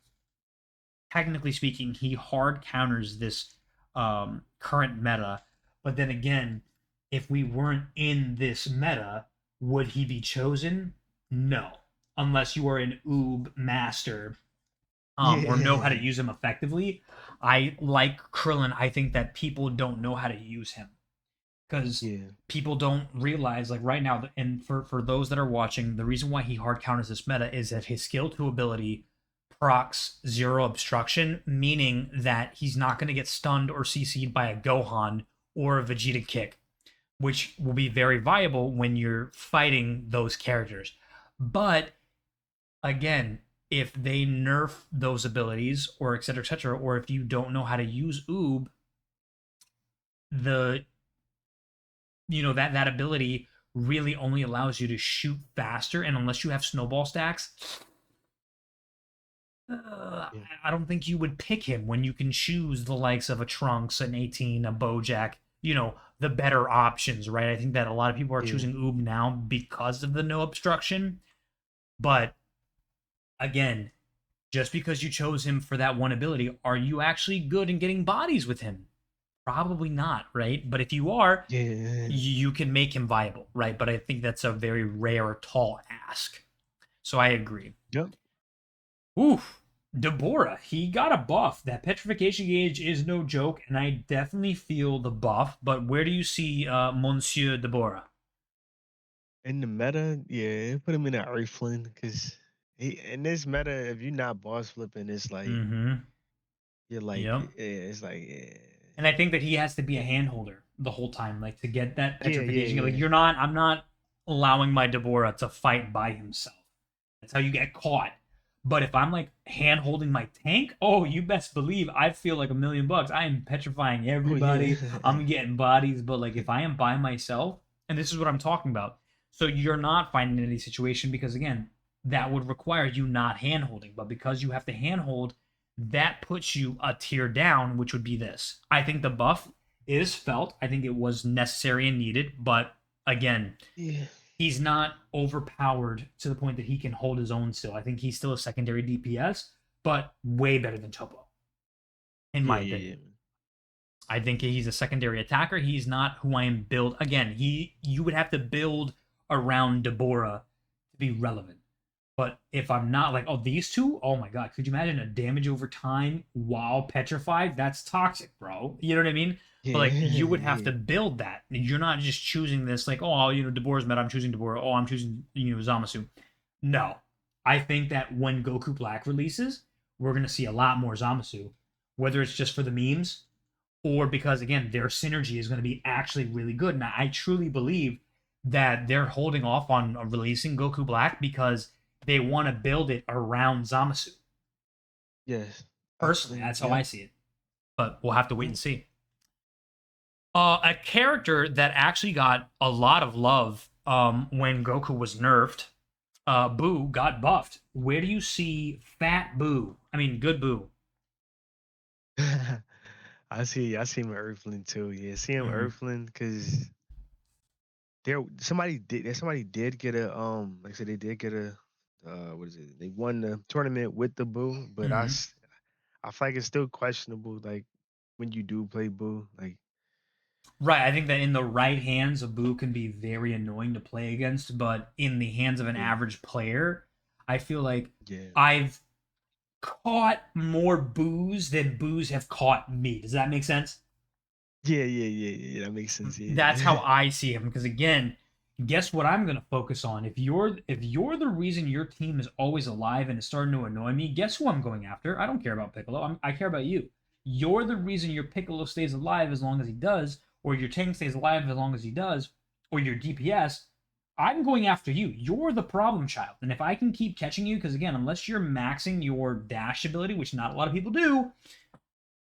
technically speaking, he hard counters this current meta. But then again, if we weren't in this meta, would he be chosen? No, unless you are an Oob master or know how to yeah, use him effectively. I like Krillin. I think that people don't know how to use him because yeah, people don't realize like right now and for those that are watching the reason why he hard counters this meta is that his skill 2 ability procs zero obstruction, meaning that he's not going to get stunned or cc'd by a Gohan or a Vegeta kick. which will be very viable when you're fighting those characters. But again, if they nerf those abilities or et cetera, or if you don't know how to use Oob, the that ability really only allows you to shoot faster, and unless you have snowball stacks, Yeah. I don't think you would pick him when you can choose the likes of a Trunks, an 18, a Bojack, the better options, right? I think that a lot of people are Yeah. choosing Oob now because of the no obstruction. But again, just because you chose him for that one ability, are you actually good in getting bodies with him? Probably not, right? But if you are, Yeah. you can make him viable, right? But I think that's a very rare or tall ask. So I agree. Yep. Oof. Deborah, he got a buff. That petrification gauge is no joke, and I definitely feel the buff. But where do you see Monsieur Deborah? In the meta, yeah, put him in an Earthling because he in this meta, if you're not boss flipping, it's like Mm-hmm. you're like, Yep. it's like, And I think that he has to be a handholder the whole time, like to get that yeah, yeah, petrification. Like yeah. I'm not allowing my Deborah to fight by himself. That's how you get caught. But if I'm like hand holding my tank, oh, you best believe I feel like $1,000,000. I am petrifying Oh yeah, everybody. I'm getting bodies. But like if I am by myself, and this is what I'm talking about. So you're not finding any situation because again, that would require you not hand holding. But because you have to hand hold, that puts you a tier down, which would be this. I think the buff is felt. I think it was necessary and needed. But again, yeah, he's not overpowered to the point that he can hold his own still. I think he's still a secondary DPS, but way better than Topo, in yeah, my yeah, yeah. opinion. I think he's a secondary attacker. He's not who I am build. Again, you would have to build around Deborah to be relevant. But if I'm not like, oh, these two, oh my god, could you imagine a damage over time while petrified? That's toxic, bro. You know what I mean? But Yeah, like, you would have yeah, to build that. You're not just choosing this like, oh, Deborah's meta, I'm choosing Deborah. Oh, I'm choosing Zamasu. No, I think that when Goku Black releases, we're gonna see a lot more Zamasu, whether it's just for the memes or because again their synergy is going to be actually really good. And I truly believe that they're holding off on releasing Goku Black because they want to build it around Zamasu. yes. Personally, that's how I Yep, see it. But we'll have to wait yep. and see. A character that actually got a lot of love when Goku was nerfed, Boo got buffed. Where do you see Fat Boo? I mean, good Boo. I see him Earthling too. Yeah, see him Mm-hmm. Earthling because somebody did get a like I said they did get a what is it? They won the tournament with the Boo, but Mm-hmm. I feel like it's still questionable. Like when you do play Boo, like Right, I think that in the right hands, a Boo can be very annoying to play against, but in the hands of an yeah, average player, I feel like yeah, I've caught more Boos than Boos have caught me. Does that make sense? yeah. That makes sense. That's how Yeah, I see him. Because again, guess what I'm gonna focus on? If you're the reason your team is always alive and is starting to annoy me, guess who I'm going after? I don't care about Piccolo. I care about you. You're the reason your Piccolo stays alive as long as he does, or your tank stays alive as long as he does, or your DPS. I'm going after you. You're the problem child. And if I can keep catching you, because again, unless you're maxing your dash ability, which not a lot of people do,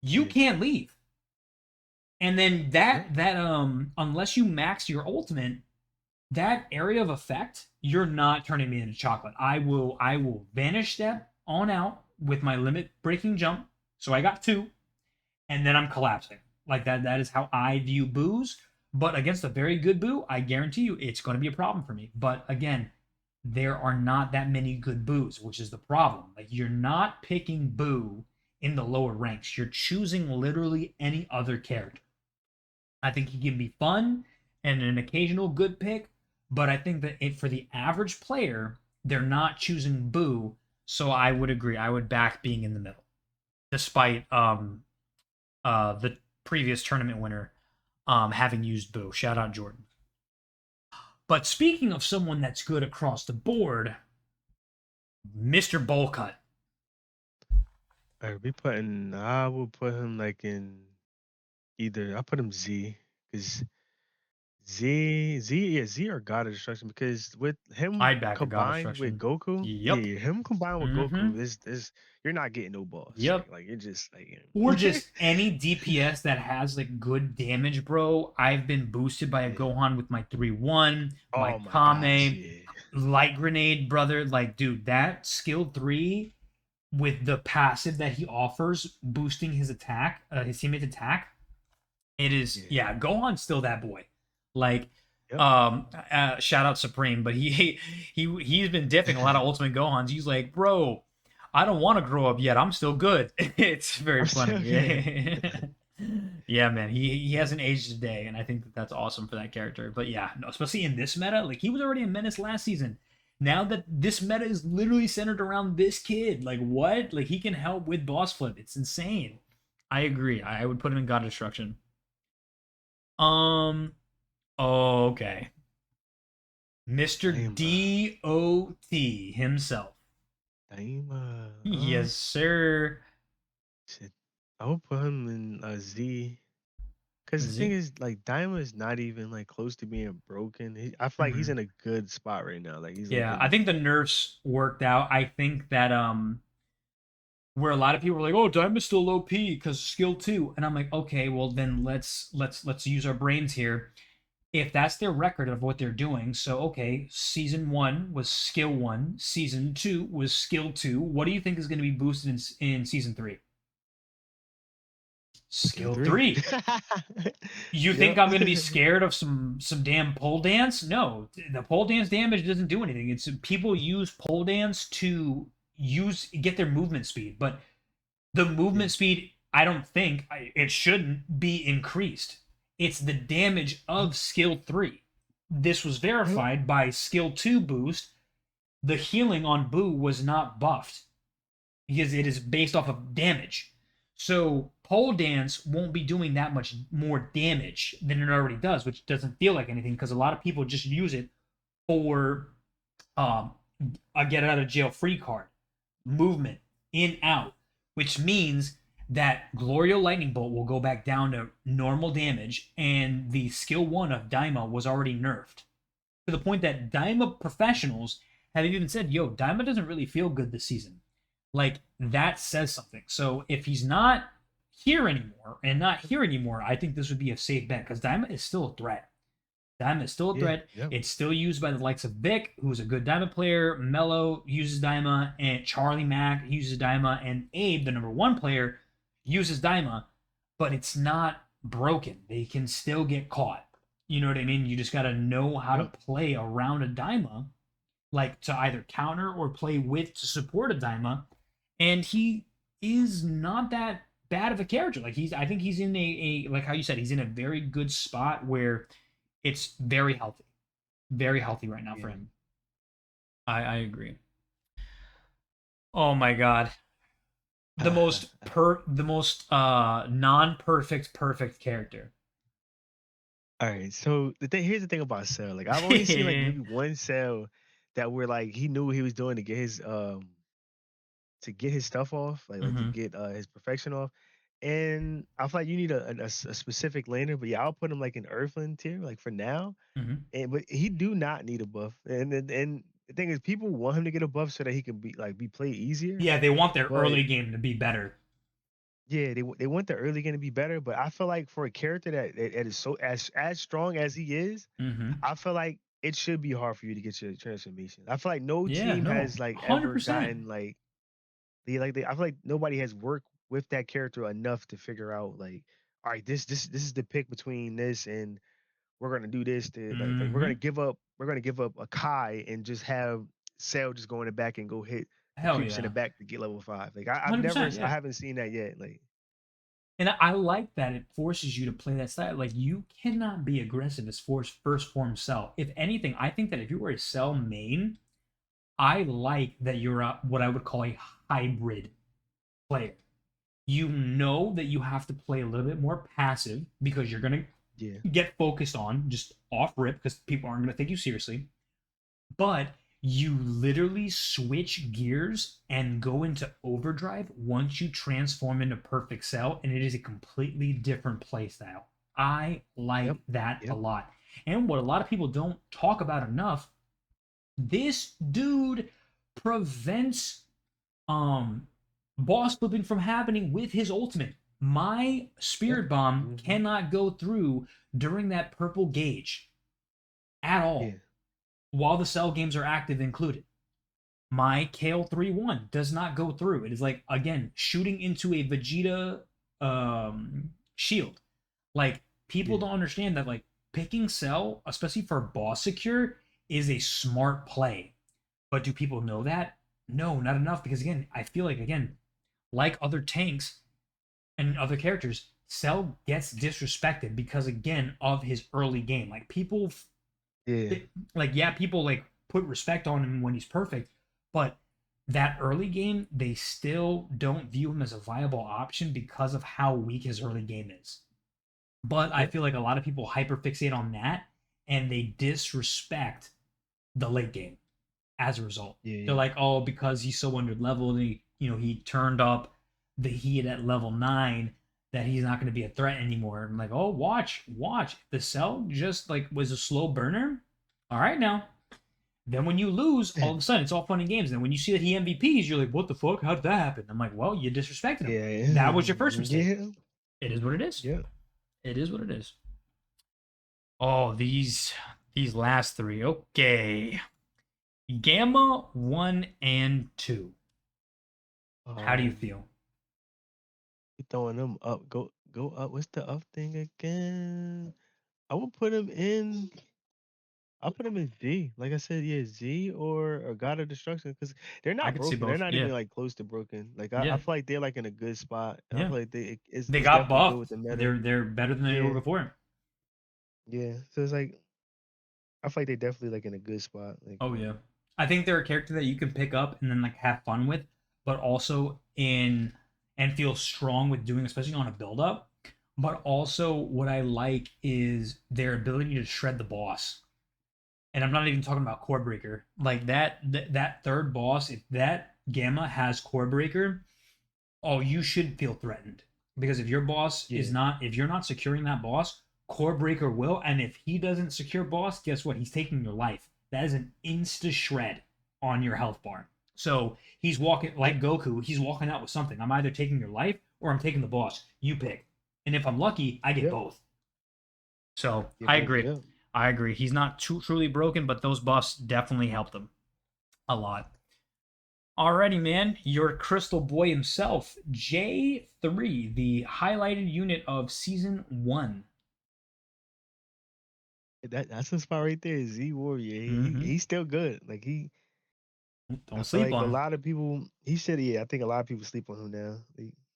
you yeah, can't leave. And then yep, unless you max your ultimate, that area of effect, you're not turning me into chocolate. I will vanish step on out with my limit breaking jump. So I got two, and then I'm collapsing. Like that is how I view Boos. But against a very good Boo, I guarantee you it's going to be a problem for me. But again, there are not that many good Boos, which is the problem. Like you're not picking Boo in the lower ranks. You're choosing literally any other character. I think he can be fun and an occasional good pick, but I think that for the average player, they're not choosing Boo. So I would agree. I would back being in the middle, despite the previous tournament winner having used Boo. Shout out Jordan. But speaking of someone that's good across the board, Mr. Bowlcut. I will put him like in either I put him Z because Yeah, Z or God of Destruction because with him I'd back the God combined with Destruction. Goku, yeah, Yep. yeah, him combined with Goku, Mm-hmm. this you're not getting no boss. Yep. Like it just like Or just any DPS that has like good damage, bro. I've been boosted by a yeah. Gohan with my 3-1, my Oh my gosh, Kame, yeah. light grenade, brother. Like, dude, that skill 3 with the passive that he offers, boosting his attack, his teammate's attack, it is, Yeah. yeah, Gohan's still that boy. Like, Yep. shout out Supreme, but he's been dipping a lot of Ultimate Gohans. He's like, bro, I don't want to grow up yet. I'm still good. It's very I'm funny. still good. Yeah. Yeah, man. He hasn't aged a day, and I think that that's awesome for that character. But yeah, no, especially in this meta, like he was already a menace last season. Now that this meta is literally centered around this kid, like what? Like he can help with boss flip. It's insane. I agree. I would put him in God Destruction. Um. Okay. Mr. Daima. DOT himself. Daima. Yes, sir. Shit. I would put him in Z. Cause the thing Z. is, like, Daima is not even like close to being broken. I feel like he's Mhm. in a good spot right now. Like he's like Yeah, I in think the nerfs worked out. I think that where a lot of people were like, "Oh, Diamond's still OP because skill 2," and I'm like, "Okay, well then let's use our brains here. If that's their record of what they're doing, so okay, season 1 was skill 1, season 2 was skill 2. What do you think is going to be boosted in season 3? skill Skill three. 3. You think Yep. I'm going to be scared of some damn pole dance? No, the pole dance damage doesn't do anything. It's people use pole dance to get their movement speed, but the Yeah. movement speed, I don't think it shouldn't be increased. It's the damage of skill 3. This was Yep. verified by skill 2 boost. The healing on Boo was not buffed because it is based off of damage. So pole dance won't be doing that much more damage than it already does, which doesn't feel like anything because a lot of people just use it for um, a get out of jail free card, movement in out, which means that Glorio Lightning Bolt will go back down to normal damage, and the skill 1 of Daima was already nerfed to the point that Daima professionals have even said, "Yo, Daima doesn't really feel good this season." Like that says something. So if he's not here anymore, I think this would be a safe bet because Daima is still a threat. Daima is still a Yeah. threat. Yep. It's still used by the likes of Vic, who's a good Daima player. Mello uses Daima, and Charlie Mack uses Daima, and Abe, the number 1 player, uses Daima, but it's not broken. They can still get caught. You know what I mean? You just got to know how to Yep. play around a Daima, like to either counter or play with to support a Daima. And he is not that bad of a character. Like I think he's in a like how you said, he's in a very good spot where it's very healthy right now for Yeah. him. I agree. Oh my god, the most non perfect perfect character. All right. So here's the thing about Cell. Like I've only seen like maybe one Cell that where like he knew what he was doing to get his stuff off, like to Mm-hmm. get his perfection off. And I feel like you need a specific laner, but yeah, I'll put him like in Earthling tier, like for now. Mm-hmm. And but he do not need a buff. And the thing is, people want him to get a buff so that he can be played easier. Yeah, they want their But early game to be better. yeah, they want the early game to be better. But I feel like for a character that is so as strong as he is, Mm-hmm. I feel like it should be hard for you to get your transformation. I feel like no Yeah, team no, has like ever 100%. gotten like I feel like nobody has worked with that character enough to figure out like, all right, this is the pick between this and we're gonna do this to like Mm-hmm. we're gonna give up a Kai and just have Cell just go in the back and go hit the Hell creeps in the yeah, back to get level 5. Like $100%. I Yeah. haven't seen that yet. Like And I like that it forces you to play that style. Like you cannot be aggressive as first form Cell. If anything, I think that if you were a Cell main, I like that you're what I would call a hybrid player. You know that you have to play a little bit more passive because you're gonna yeah, get focused on just off rip because people aren't gonna take you seriously. But you literally switch gears and go into overdrive once you transform into perfect cell, and it is a completely different play style. I like Yep. that a Yep. lot. And what a lot of people don't talk about enough, this dude prevents um boss flipping from happening with his ultimate. My Yep. spirit bomb Mhm. cannot go through during that purple gauge at all Yeah. while the cell games are active included. My Kale 3-1 does not go through. It is like, again, shooting into a Vegeta shield. Like, people Yeah. don't understand that, like, picking Cell, especially for boss secure, is a smart play. But do people know that? No, not enough. Because, again, I feel again, like other tanks and other characters, Cell gets disrespected because, again, of his early game. Like, people Yeah. like yeah, people like put respect on him when he's perfect, but that early game they still don't view him as a viable option because of how weak his early game is. But I Yep. feel like a lot of people hyperfixate on that and they disrespect the late game as a result. Yeah. They're Yeah. like, oh, because he's so under leveled, he turned up the heat at level 9 that he's not going to be a threat anymore. I'm like, oh, watch. If the cell just like was a slow burner, all right now. Then when you lose, all of a sudden it's all fun and games. And when you see that he MVPs, you're like, what the fuck? How did that happen? I'm like, well, you disrespected him. That was your first mistake. Yeah. It is what it is. Yep. It is what it is. Oh, these last three. Okay. Gamma 1 and 2. How do you Um, feel? you throwing them up. Go up. What's the up thing again? I would put him in. I'll put him in Z. Like I said, yeah, Z or God of Destruction, because they're I not could see broken. They're both. not Yeah. even like close to broken. Like I Yeah. feel like they're like in a good spot. I Yeah. feel like it's They it's got definitely good with buffed. the meta. They're better than they were Yeah, before. yeah. So it's like I feel like they're definitely like in a good spot. Like Oh yeah. I think they're a character that you can pick up and then like have fun with, but also in and feel strong with doing, especially on a build up. But also what I like is their ability to shred the boss. And I'm not even talking about core breaker. Like that third boss, if that gamma has core breaker, oh, you should feel threatened. Because if your boss is yeah, not, if you're not securing that boss, core breaker will. And if he doesn't secure boss, guess what? He's taking your life. That is an insta shred on your health bar. So he's walking yep, like Goku. He's walking out with something. I'm either taking your life or I'm taking the boss. You pick. And if I'm lucky, I get yep. both. So Yeah, I both. agree. Yep. I agree. He's not truly broken, but those buffs definitely helped him a lot. Alrighty, man. Your crystal boy himself, J3, the highlighted unit of season 1. That's the spot right there. Z Warrior. Mm-hmm. He's still good. Like I Don't feel sleep like a on him. lot of people. He should. Yeah, I think a lot of people sleep on him now.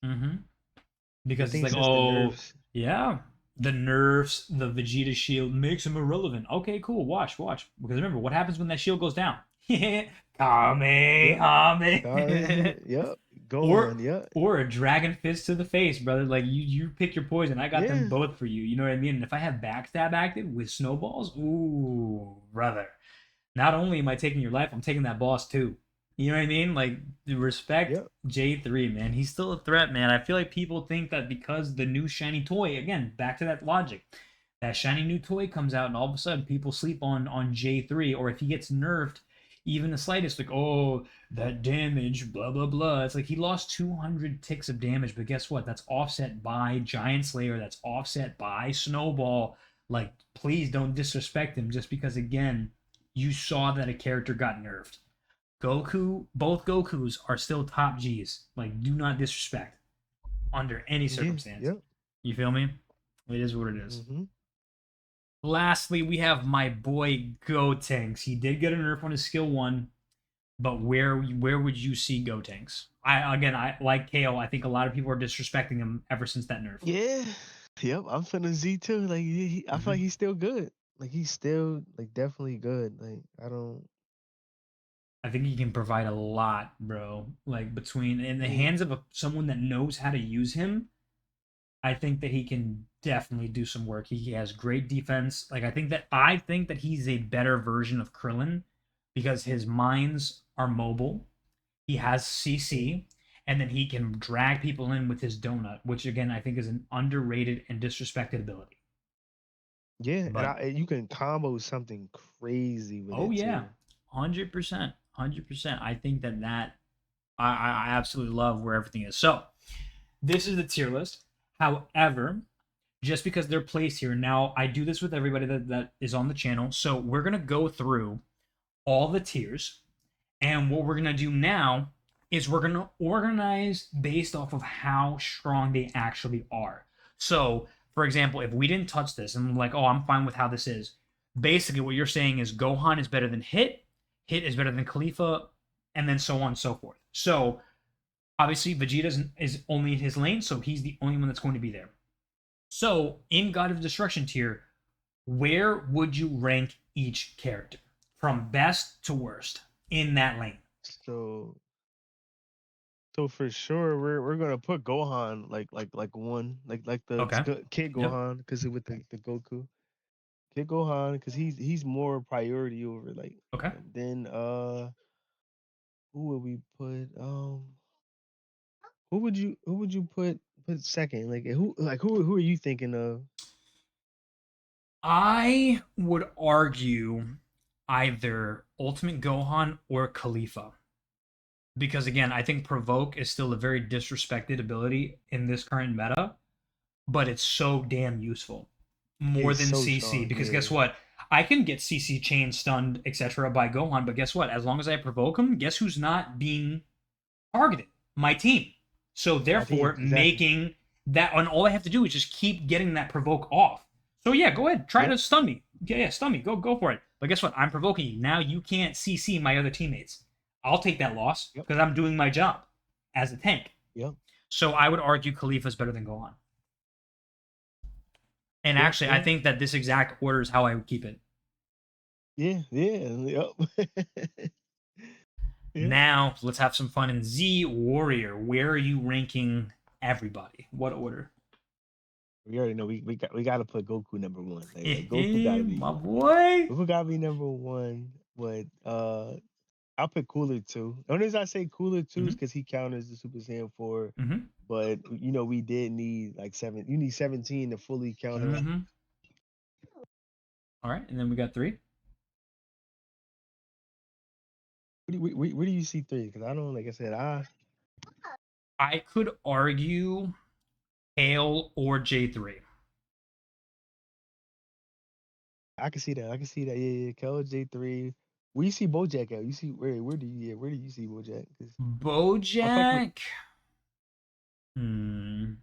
Mm-hmm. I Because it's think like, since the oh, nerfs. yeah, the nerfs, the Vegeta shield makes him irrelevant. Okay, cool. Watch. Because remember, what happens when that shield goes down? Yep. Kamehameha. Yep. Go or on. Yep. or a dragon fist to the face, brother. Like you pick your poison. I got them Yeah. both for you. You know what I mean? And if I have backstab active with snowballs, ooh, brother. Not only am I taking your life, I'm taking that boss too. You know what I mean? Like respect Yep. J3, man. He's still a threat, man. I feel like people think that because the new shiny toy, again, back to that logic, that shiny new toy comes out and all of a sudden people sleep on J3, or if he gets nerfed even the slightest, like, oh, that damage, blah blah blah. It's like he lost 200 ticks of damage, but guess what? That's offset by Giant Slayer, that's offset by Snowball. Like, please don't disrespect him just because, again, you saw that a character got nerfed. Goku, both Gokus are still top G's. Like, do not disrespect under any Yeah. circumstance. Yep. You feel me? It is what it is. Mhm. Lastly, we have my boy Gotenks. He did get a nerf on his skill 1, but where would you see Gotenks? I like Kale. I think a lot of people are disrespecting him ever since that nerf. Yeah. Yep. I'm finna Z too. Like I feel like Hmm. he's still good. Like he's still like definitely good. Like I don't. I think he can provide a lot, bro. Like between in the Yeah. hands of someone that knows how to use him, I think that he can definitely do some work. He has great defense. Like I think that he's a better version of Krillin because his mines are mobile. He has Yeah. CC, and then he can drag people in with his donut, which again I think is an underrated and disrespected ability. Yeah, and But you can combo something crazy with oh it yeah, too. 100%, 100%. I think that I absolutely love where everything is. So this is the tier list. However, just because they're placed here now, I do this with everybody that is on the channel. So we're gonna go through all the tiers, and what we're gonna do now is we're gonna organize based off of how strong they actually are. So, for example, if we didn't touch this and I'm like, oh, I'm fine with how this is, basically what you're saying is Gohan is better than Hit, Hit is better than Khalifa, and then so on and so forth. So obviously Vegeta is only in his lane, so he's the only one that's going to be there. So in God of Destruction tier, where would you rank each character from best to worst in that lane? So so for sure we're gonna put Gohan like one like the Okay. Kid Yep. Gohan because with the Goku Kid Gohan because he's more priority over like Okay. and then who would we put who would you put second who are you thinking of? I would argue either Ultimate Gohan or Khalifa. Because again, I think Provoke is still a very disrespected ability in this current meta, but it's so damn useful. More It's than so CC. strong, Because yeah. guess what? I can get CC chain stunned, etc. by Gohan, but guess what? As long as I provoke him, guess who's not being targeted? My team. So My therefore, team, exactly. making that, and all I have to do is just keep getting that provoke off. So yeah, go ahead, try to Yep, stun me. Yeah, stun me. Go for it. But guess what? I'm provoking you. Now you can't CC my other teammates. I'll take that loss yep, because I'm doing my job as a tank. yep, So I would argue Khalifa's better than Gohan. And yep, actually, I yep. think that this exact order is how I would keep it. Yeah, yeah, yep. Yep. Now, let's have some fun in Z Warrior. Where are you ranking everybody? What order? We already know we gotta put Goku number one. Like Goku gotta My be boy. Goku gotta be number one. But I'll put Cooler two. The only reason I say Cooler two is Mm-hmm. because he counters the Super Saiyan 4. Mm-hmm. But we did need you need 17 to fully counter. Mm-hmm. All right, and then we got three. Where do you see three? Because I don't like I said, I could argue Hale or J3. I can see that. I can see that. Yeah, yeah. Kel J3. Where you see Bojack at? You see where do you see Bojack? 'Cause I fuck with Bojack. Hmm.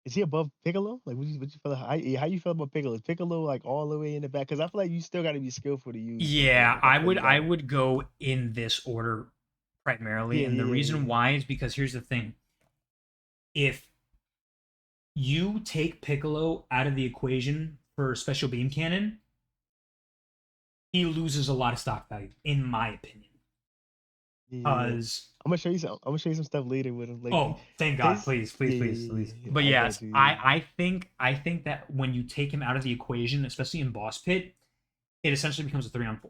is he above Piccolo? Like what you feel how you feel about Piccolo? Is Piccolo like all the way in the back? Because I feel like you still gotta be skillful to use Piccolo. Yeah, Like I feel like you I gotta would go in this order primarily, yeah, and the yeah, reason yeah, why is because here's the thing: if you take Piccolo out of the equation for special beam cannon, he loses a lot of stock value, in my opinion. yeah, yeah. Because I'm gonna show you some stuff later with him. Like oh, thank God! his Please, please, yeah, yeah, please, yeah, please. yeah, yeah. But I yes, got you, yeah. I think that when you take him out of the equation, especially in boss pit, it essentially becomes a 3-on-4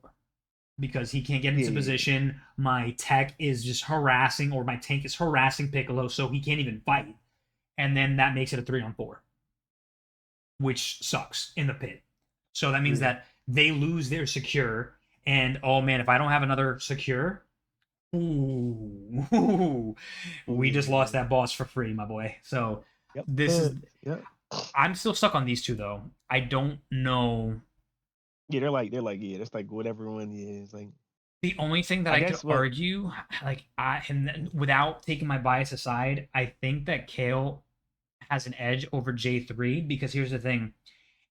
because he can't get Yeah, into yeah, yeah. position. My tech is just harassing, or my tank is harassing Piccolo, so he can't even fight, and then that makes it a 3-on-4, which sucks in the pit. So that means Yeah. that they lose their secure, and oh man, if I don't have another secure, ooh, Oh we yeah, just lost yeah. that boss for free, my boy. So Yep. this is. Yep. I'm still stuck on these two though. I don't know. Yeah, they're like, yeah, that's like what everyone is. Like The only thing that I I could guess what argue, like I, and without taking my bias aside, I think that Kale has an edge over J3 because here's the thing: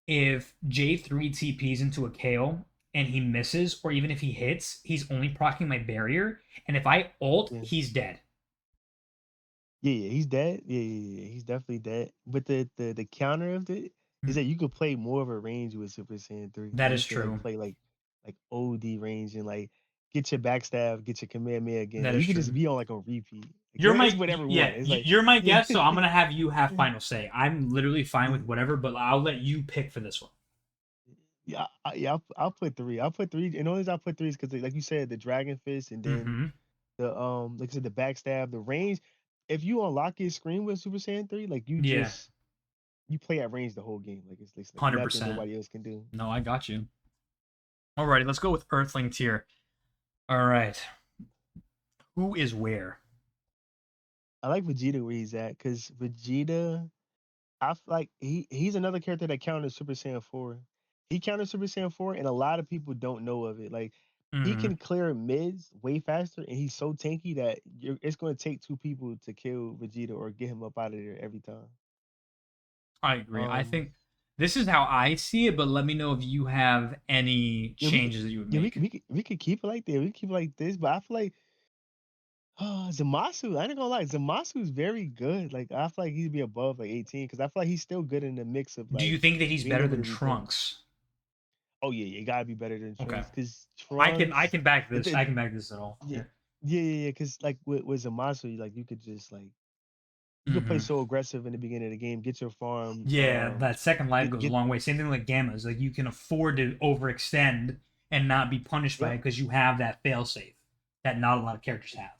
if J3 TPs into a Kale and he misses, or even if he hits, he's only proccing my barrier, and if I ult, yeah. he's dead. Yeah, yeah, he's dead. Yeah, yeah, yeah, he's definitely dead. But the counter of it is that you could play more of a range with Super Saiyan 3. That Like you is could like true. play like OD range and like get your backstab, get your Kamehameha again. That Like is you could just true. be on like a repeat. Like, You're it's my whatever one. yeah. It's like You're my yeah, guest, so I'm gonna have you have yeah, final say. I'm literally fine yeah. with whatever, but I'll let you pick for this one. Yeah, I'll put three. I'll put three. And the only reason I'll put three is because like you said, the Dragon Fist and then Mm-hmm. the like I said, the backstab, the range. If you unlock your screen with Super Saiyan 3, like Yeah. you play at range the whole game. Like it's like nothing 100%. nobody else can do. No, I got you. Alrighty, let's go with Earthling tier. All right. Who is where? I like Vegeta where he's at because Vegeta, I feel like he's another character that counted Super Saiyan 4. He counted Super Saiyan 4, and a lot of people don't know of it. Like he Mm-hmm. can clear mids way faster, and he's so tanky that it's going to take two people to kill Vegeta or get him up out of there every time. I agree. I Um, think this is how I see it, but let me know if you have any yeah, changes that you would yeah, make. we could keep it like that. We could keep it like this, but I feel like Zamasu, I ain't gonna lie, Zamasu's very good. Like I feel like he'd be above like 18 because I feel like he's still good in the mix of Do you like think that he's being better able than to retain. Trunks? Oh yeah, yeah, gotta be better than Okay. Trunks because I Trunks. can back It, this. it, I can back this at all. yeah, Yeah. yeah. Because like with Zamasu, like you could just like you could play Mm-hmm. so aggressive in the beginning of the game, get your farm, Yeah, that second life goes a get long way. Same thing like Gammas. Like you can afford to overextend and not be punished by yep, it because you have that failsafe that not a lot of characters have.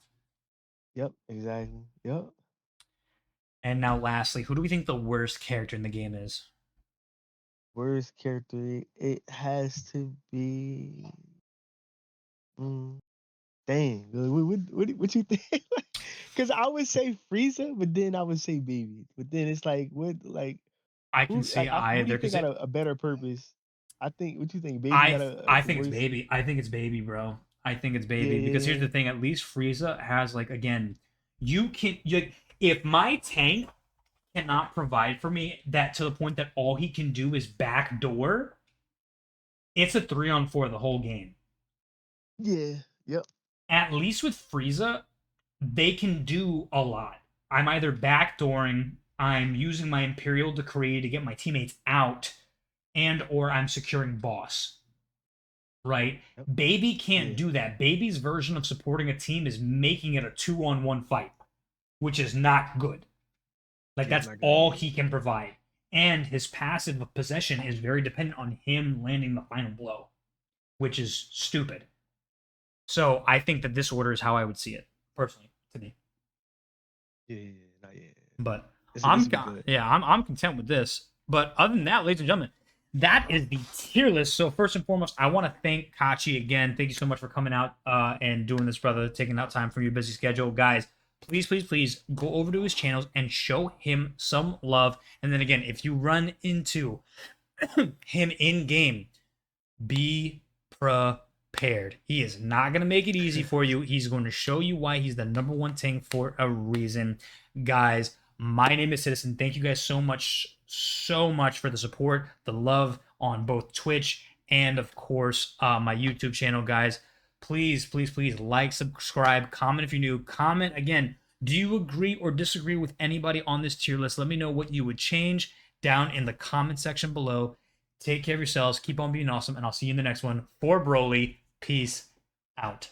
yep, exactly, yep. And now, lastly, who do we think the worst character in the game is? Worst character, it has to be. Mm, dang, what you think? Because I would say Frieza, but then I would say Baby. But then it's like, what, like, I can who, see who do either you think because got a better purpose? I think, what you think? Baby I got a I think it's worse. Baby. I think it's Baby, bro. I think it's Yeah, Baby because here's yeah, the thing. At least Frieza has like again, you can like if my tank cannot provide for me that to the point that all he can do is backdoor, it's a 3-on-4 the whole game. yeah, yeah. Yep. At least with Frieza, they can do a lot. I'm either backdooring, I'm using my Imperial Decree to get my teammates out, and or I'm securing boss. Right? Yep. Baby can't Yeah. do that. Baby's version of supporting a team is making it a 2-on-1 fight, which is not good. Like Yeah, it's that's not good. all Yeah. he can provide. And his passive of possession is very dependent on him landing the final blow, which is stupid. So I think that this order is how I would see it, personally, to me. Yeah, yeah, not yet. But This would be good. I'm content with this. But other than that, ladies and gentlemen, that is the tier list. So first and foremost, I want to thank Katxchi again. Thank you so much for coming out and doing this, brother. Taking out time from your busy schedule, guys. Please, please, please go over to his channels and show him some love. And then again, if you run into him in game, be prepared. He is not going to make it easy for you. He's going to show you why he's the number one tank for a reason. Guys, my name is Citizen. Thank you guys so much for the support, the love on both Twitch and, of course, my YouTube channel, guys. Please, please, please like, subscribe, comment if you're new. Comment again. Do you agree or disagree with anybody on this tier list? Let me know what you would change down in the comment section below. Take care of yourselves. Keep on being awesome. And I'll see you in the next one. For Broly, peace out.